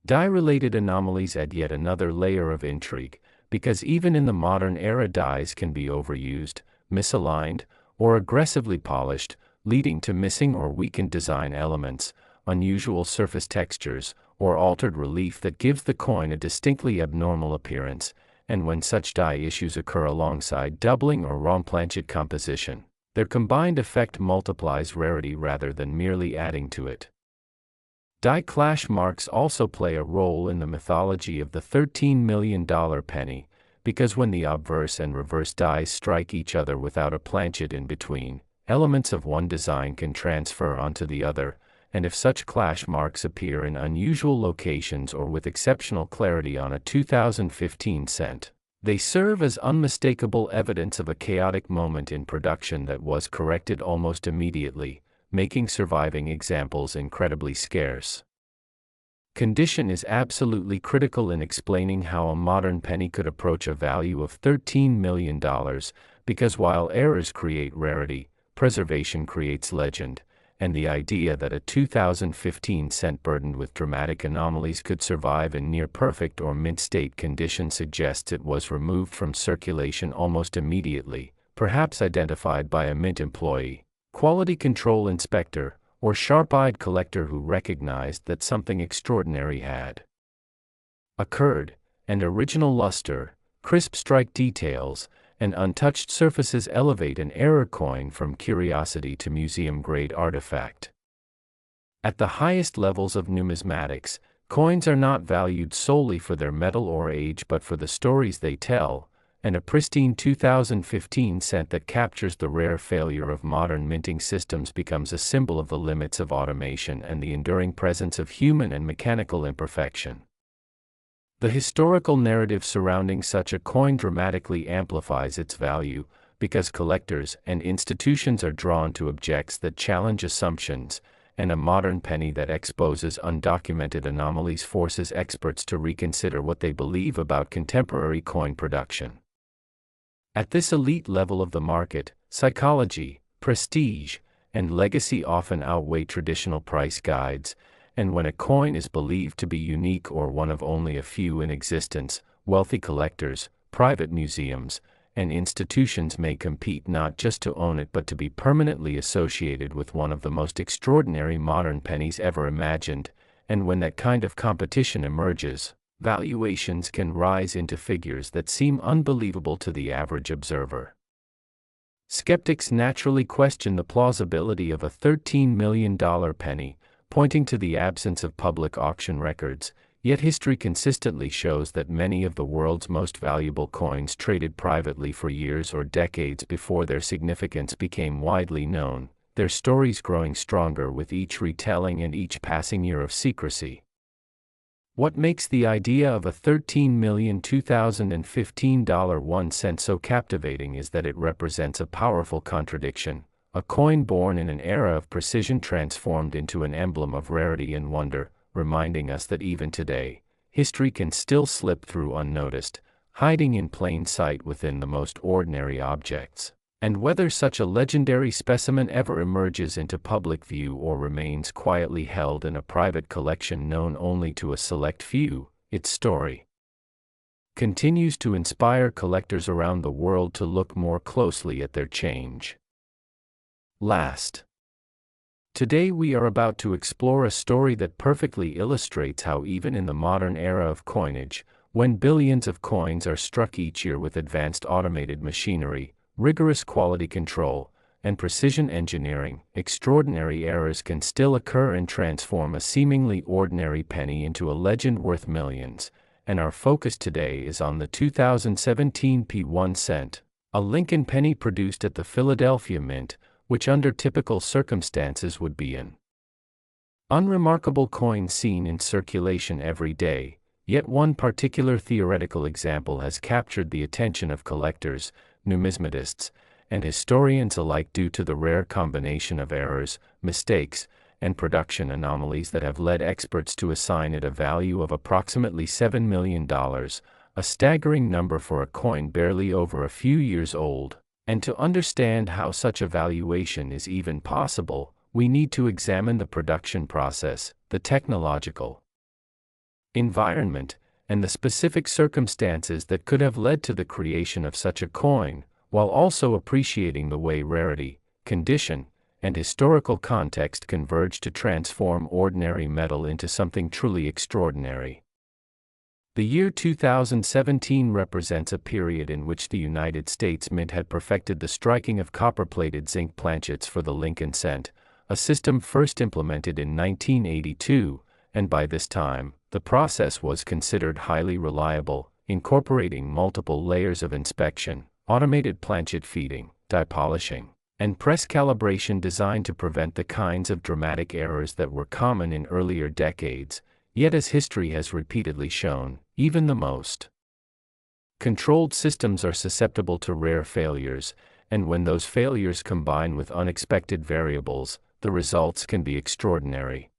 Die-related anomalies add yet another layer of intrigue, because even in the modern era dies can be overused, misaligned, or aggressively polished, leading to missing or weakened design elements, unusual surface textures, or altered relief that gives the coin a distinctly abnormal appearance, and when such die issues occur alongside doubling or remplanchet composition, their combined effect multiplies rarity rather than merely adding to it. Die clash marks also play a role in the mythology of the $13 million penny, because when the obverse and reverse dies strike each other without a planchet in between, elements of one design can transfer onto the other, and if such clash marks appear in unusual locations or with exceptional clarity on a 2015 cent, they serve as unmistakable evidence of a chaotic moment in production that was corrected almost immediately, making surviving examples incredibly scarce. Condition is absolutely critical in explaining how a modern penny could approach a value of $13 million, because while errors create rarity, preservation creates legend, and the idea that a 2015 cent burdened with dramatic anomalies could survive in near-perfect or mint-state condition suggests it was removed from circulation almost immediately, perhaps identified by a mint employee, quality control inspector, or sharp-eyed collector who recognized that something extraordinary had occurred, and original luster, crisp strike details, and untouched surfaces elevate an error coin from curiosity to museum-grade artifact. At the highest levels of numismatics, coins are not valued solely for their metal or age but for the stories they tell, and a pristine 2015 cent that captures the rare failure of modern minting systems becomes a symbol of the limits of automation and the enduring presence of human and mechanical imperfection. The historical narrative surrounding such a coin dramatically amplifies its value, because collectors and institutions are drawn to objects that challenge assumptions, and a modern penny that exposes undocumented anomalies forces experts to reconsider what they believe about contemporary coin production. At this elite level of the market, psychology, prestige, and legacy often outweigh traditional price guides, and when a coin is believed to be unique or one of only a few in existence, wealthy collectors, private museums, and institutions may compete not just to own it but to be permanently associated with one of the most extraordinary modern pennies ever imagined, and when that kind of competition emerges, valuations can rise into figures that seem unbelievable to the average observer. Skeptics naturally question the plausibility of a $13 million penny, pointing to the absence of public auction records, yet history consistently shows that many of the world's most valuable coins traded privately for years or decades before their significance became widely known, their stories growing stronger with each retelling and each passing year of secrecy. What makes the idea of a $13,2015 1 cent so captivating is that it represents a powerful contradiction. A coin born in an era of precision transformed into an emblem of rarity and wonder, reminding us that even today, history can still slip through unnoticed, hiding in plain sight within the most ordinary objects. And whether such a legendary specimen ever emerges into public view or remains quietly held in a private collection known only to a select few, its story continues to inspire collectors around the world to look more closely at their change. Last. Today we are about to explore a story that perfectly illustrates how even in the modern era of coinage, when billions of coins are struck each year with advanced automated machinery, rigorous quality control, and precision engineering, extraordinary errors can still occur and transform a seemingly ordinary penny into a legend worth millions, and our focus today is on the 2017 P1 cent, a Lincoln penny produced at the Philadelphia Mint, which under typical circumstances would be an unremarkable coin seen in circulation every day, yet one particular theoretical example has captured the attention of collectors, numismatists, and historians alike due to the rare combination of errors, mistakes, and production anomalies that have led experts to assign it a value of approximately $7 million, a staggering number for a coin barely over a few years old. And to understand how such a valuation is even possible, we need to examine the production process, the technological environment, and the specific circumstances that could have led to the creation of such a coin, while also appreciating the way rarity, condition, and historical context converge to transform ordinary metal into something truly extraordinary. The year 2017 represents a period in which the United States Mint had perfected the striking of copper-plated zinc planchets for the Lincoln cent, a system first implemented in 1982, and by this time, the process was considered highly reliable, incorporating multiple layers of inspection, automated planchet feeding, die polishing, and press calibration designed to prevent the kinds of dramatic errors that were common in earlier decades. Yet as history has repeatedly shown, even the most controlled systems are susceptible to rare failures, and when those failures combine with unexpected variables, the results can be extraordinary.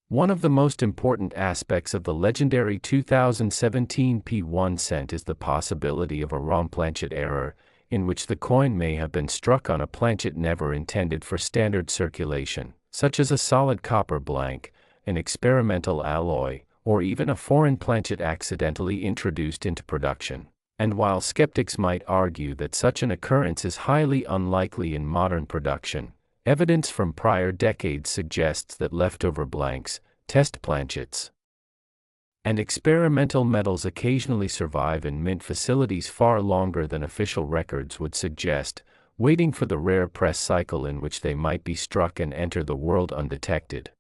One of the most important aspects of the legendary 2017 P1 cent is the possibility of a wrong planchet error, in which the coin may have been struck on a planchet never intended for standard circulation, such as a solid copper blank, an experimental alloy, or even a foreign planchet accidentally introduced into production. And while skeptics might argue that such an occurrence is highly unlikely in modern production, evidence from prior decades suggests that leftover blanks, test planchets, and experimental metals occasionally survive in mint facilities far longer than official records would suggest, waiting for the rare press cycle in which they might be struck and enter the world undetected.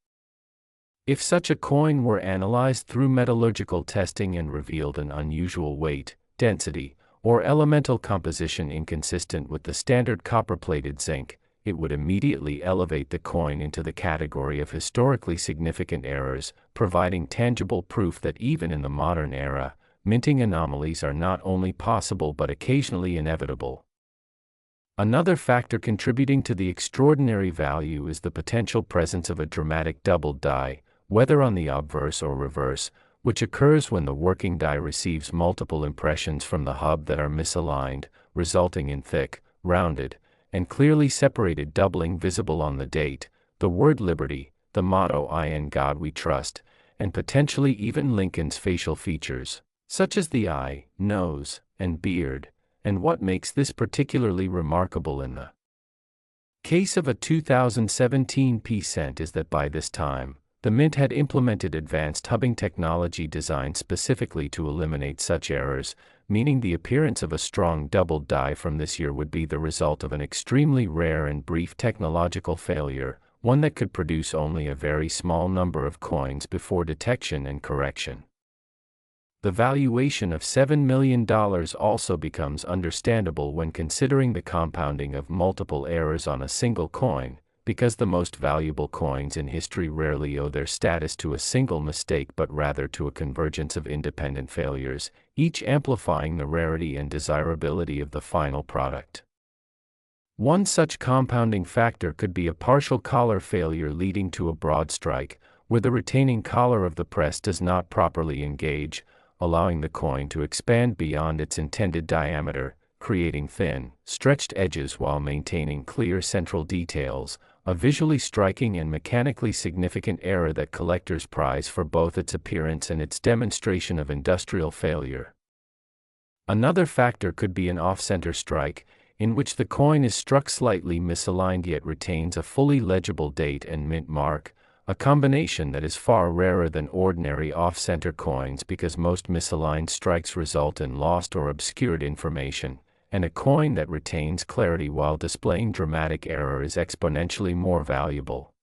If such a coin were analyzed through metallurgical testing and revealed an unusual weight, density, or elemental composition inconsistent with the standard copper-plated zinc, it would immediately elevate the coin into the category of historically significant errors, providing tangible proof that even in the modern era, minting anomalies are not only possible but occasionally inevitable. Another factor contributing to the extraordinary value is the potential presence of a dramatic doubled die, whether on the obverse or reverse, which occurs when the working die receives multiple impressions from the hub that are misaligned, resulting in thick, rounded, and clearly separated doubling visible on the date, the word liberty, the motto "In God We Trust," and potentially even Lincoln's facial features, such as the eye, nose, and beard. And what makes this particularly remarkable in the case of a 2017 P cent is that by this time, the Mint had implemented advanced hubbing technology designed specifically to eliminate such errors, meaning the appearance of a strong doubled die from this year would be the result of an extremely rare and brief technological failure, one that could produce only a very small number of coins before detection and correction. The valuation of $7 million also becomes understandable when considering the compounding of multiple errors on a single coin, because the most valuable coins in history rarely owe their status to a single mistake but rather to a convergence of independent failures, each amplifying the rarity and desirability of the final product. One such compounding factor could be a partial collar failure leading to a broad strike, where the retaining collar of the press does not properly engage, allowing the coin to expand beyond its intended diameter, creating thin, stretched edges while maintaining clear central details, a visually striking and mechanically significant error that collectors prize for both its appearance and its demonstration of industrial failure. Another factor could be an off-center strike, in which the coin is struck slightly misaligned yet retains a fully legible date and mint mark, a combination that is far rarer than ordinary off-center coins because most misaligned strikes result in lost or obscured information, and a coin that retains clarity while displaying dramatic error is exponentially more valuable.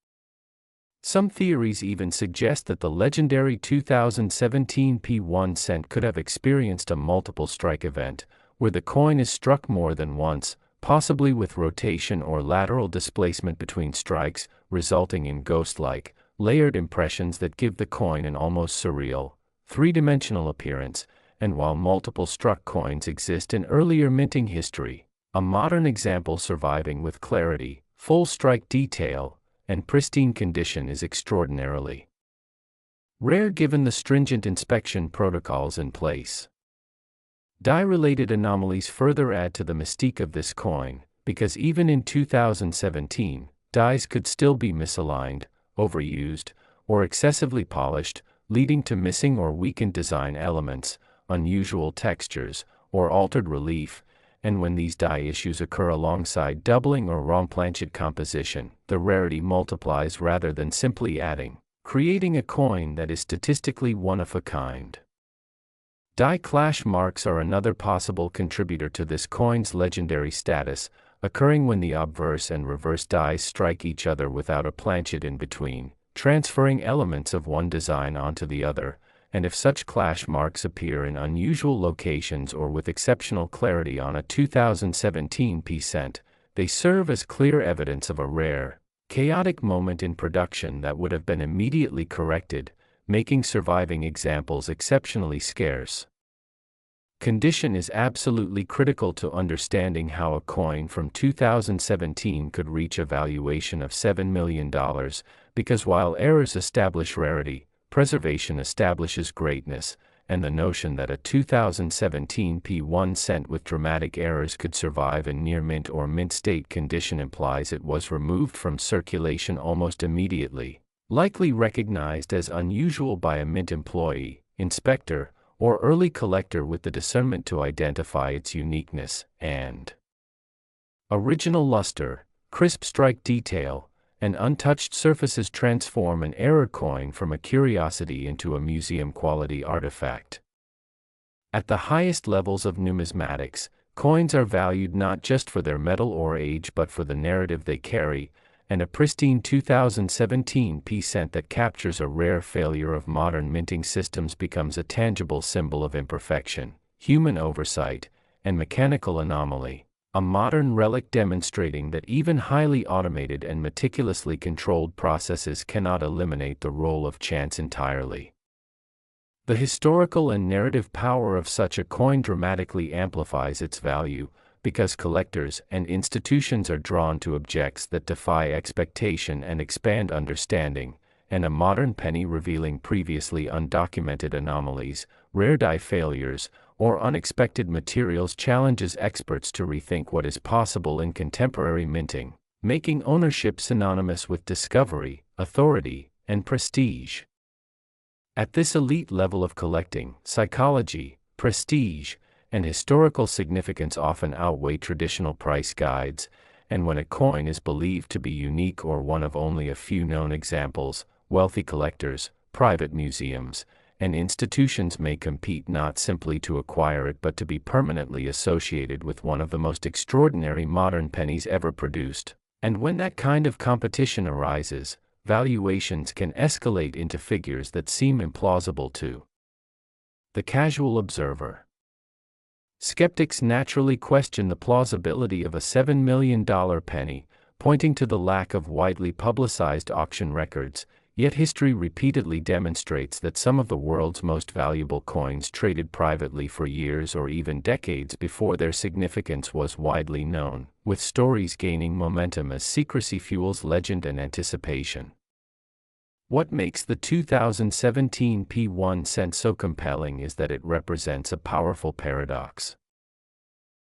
Some theories even suggest that the legendary 2017 P1 cent could have experienced a multiple strike event, where the coin is struck more than once, possibly with rotation or lateral displacement between strikes, resulting in ghost-like, layered impressions that give the coin an almost surreal, three-dimensional appearance. And while multiple struck coins exist in earlier minting history, a modern example surviving with clarity, full strike detail, and pristine condition is extraordinarily rare given the stringent inspection protocols in place. Die-related anomalies further add to the mystique of this coin, because even in 2017, dies could still be misaligned, overused, or excessively polished, leading to missing or weakened design elements, unusual textures, or altered relief, and when these die issues occur alongside doubling or wrong planchet composition, the rarity multiplies rather than simply adding, creating a coin that is statistically one of a kind. Die clash marks are another possible contributor to this coin's legendary status, occurring when the obverse and reverse dies strike each other without a planchet in between, transferring elements of one design onto the other, and if such clash marks appear in unusual locations or with exceptional clarity on a 2017 cent, they serve as clear evidence of a rare, chaotic moment in production that would have been immediately corrected, making surviving examples exceptionally scarce. Condition is absolutely critical to understanding how a coin from 2017 could reach a valuation of $7 million, because while errors establish rarity, preservation establishes greatness, and the notion that a 2017 1 cent with dramatic errors could survive in near mint or mint state condition implies it was removed from circulation almost immediately, likely recognized as unusual by a mint employee, inspector, or early collector with the discernment to identify its uniqueness and original luster, crisp strike detail, and untouched surfaces transform an error coin from a curiosity into a museum-quality artifact. At the highest levels of numismatics, coins are valued not just for their metal or age but for the narrative they carry, and a pristine 2017 cent that captures a rare failure of modern minting systems becomes a tangible symbol of imperfection, human oversight, and mechanical anomaly, a modern relic demonstrating that even highly automated and meticulously controlled processes cannot eliminate the role of chance entirely. The historical and narrative power of such a coin dramatically amplifies its value, because collectors and institutions are drawn to objects that defy expectation and expand understanding, and a modern penny revealing previously undocumented anomalies, rare die failures, or unexpected materials challenges experts to rethink what is possible in contemporary minting, making ownership synonymous with discovery, authority, and prestige. At this elite level of collecting, psychology, prestige, and historical significance often outweigh traditional price guides, and when a coin is believed to be unique or one of only a few known examples, wealthy collectors, private museums, and institutions may compete not simply to acquire it but to be permanently associated with one of the most extraordinary modern pennies ever produced. And when that kind of competition arises, valuations can escalate into figures that seem implausible to the casual observer. Skeptics naturally question the plausibility of a $7 million penny, pointing to the lack of widely publicized auction records, yet history repeatedly demonstrates that some of the world's most valuable coins traded privately for years or even decades before their significance was widely known, with stories gaining momentum as secrecy fuels legend and anticipation. What makes the 2017 1 cent so compelling is that it represents a powerful paradox.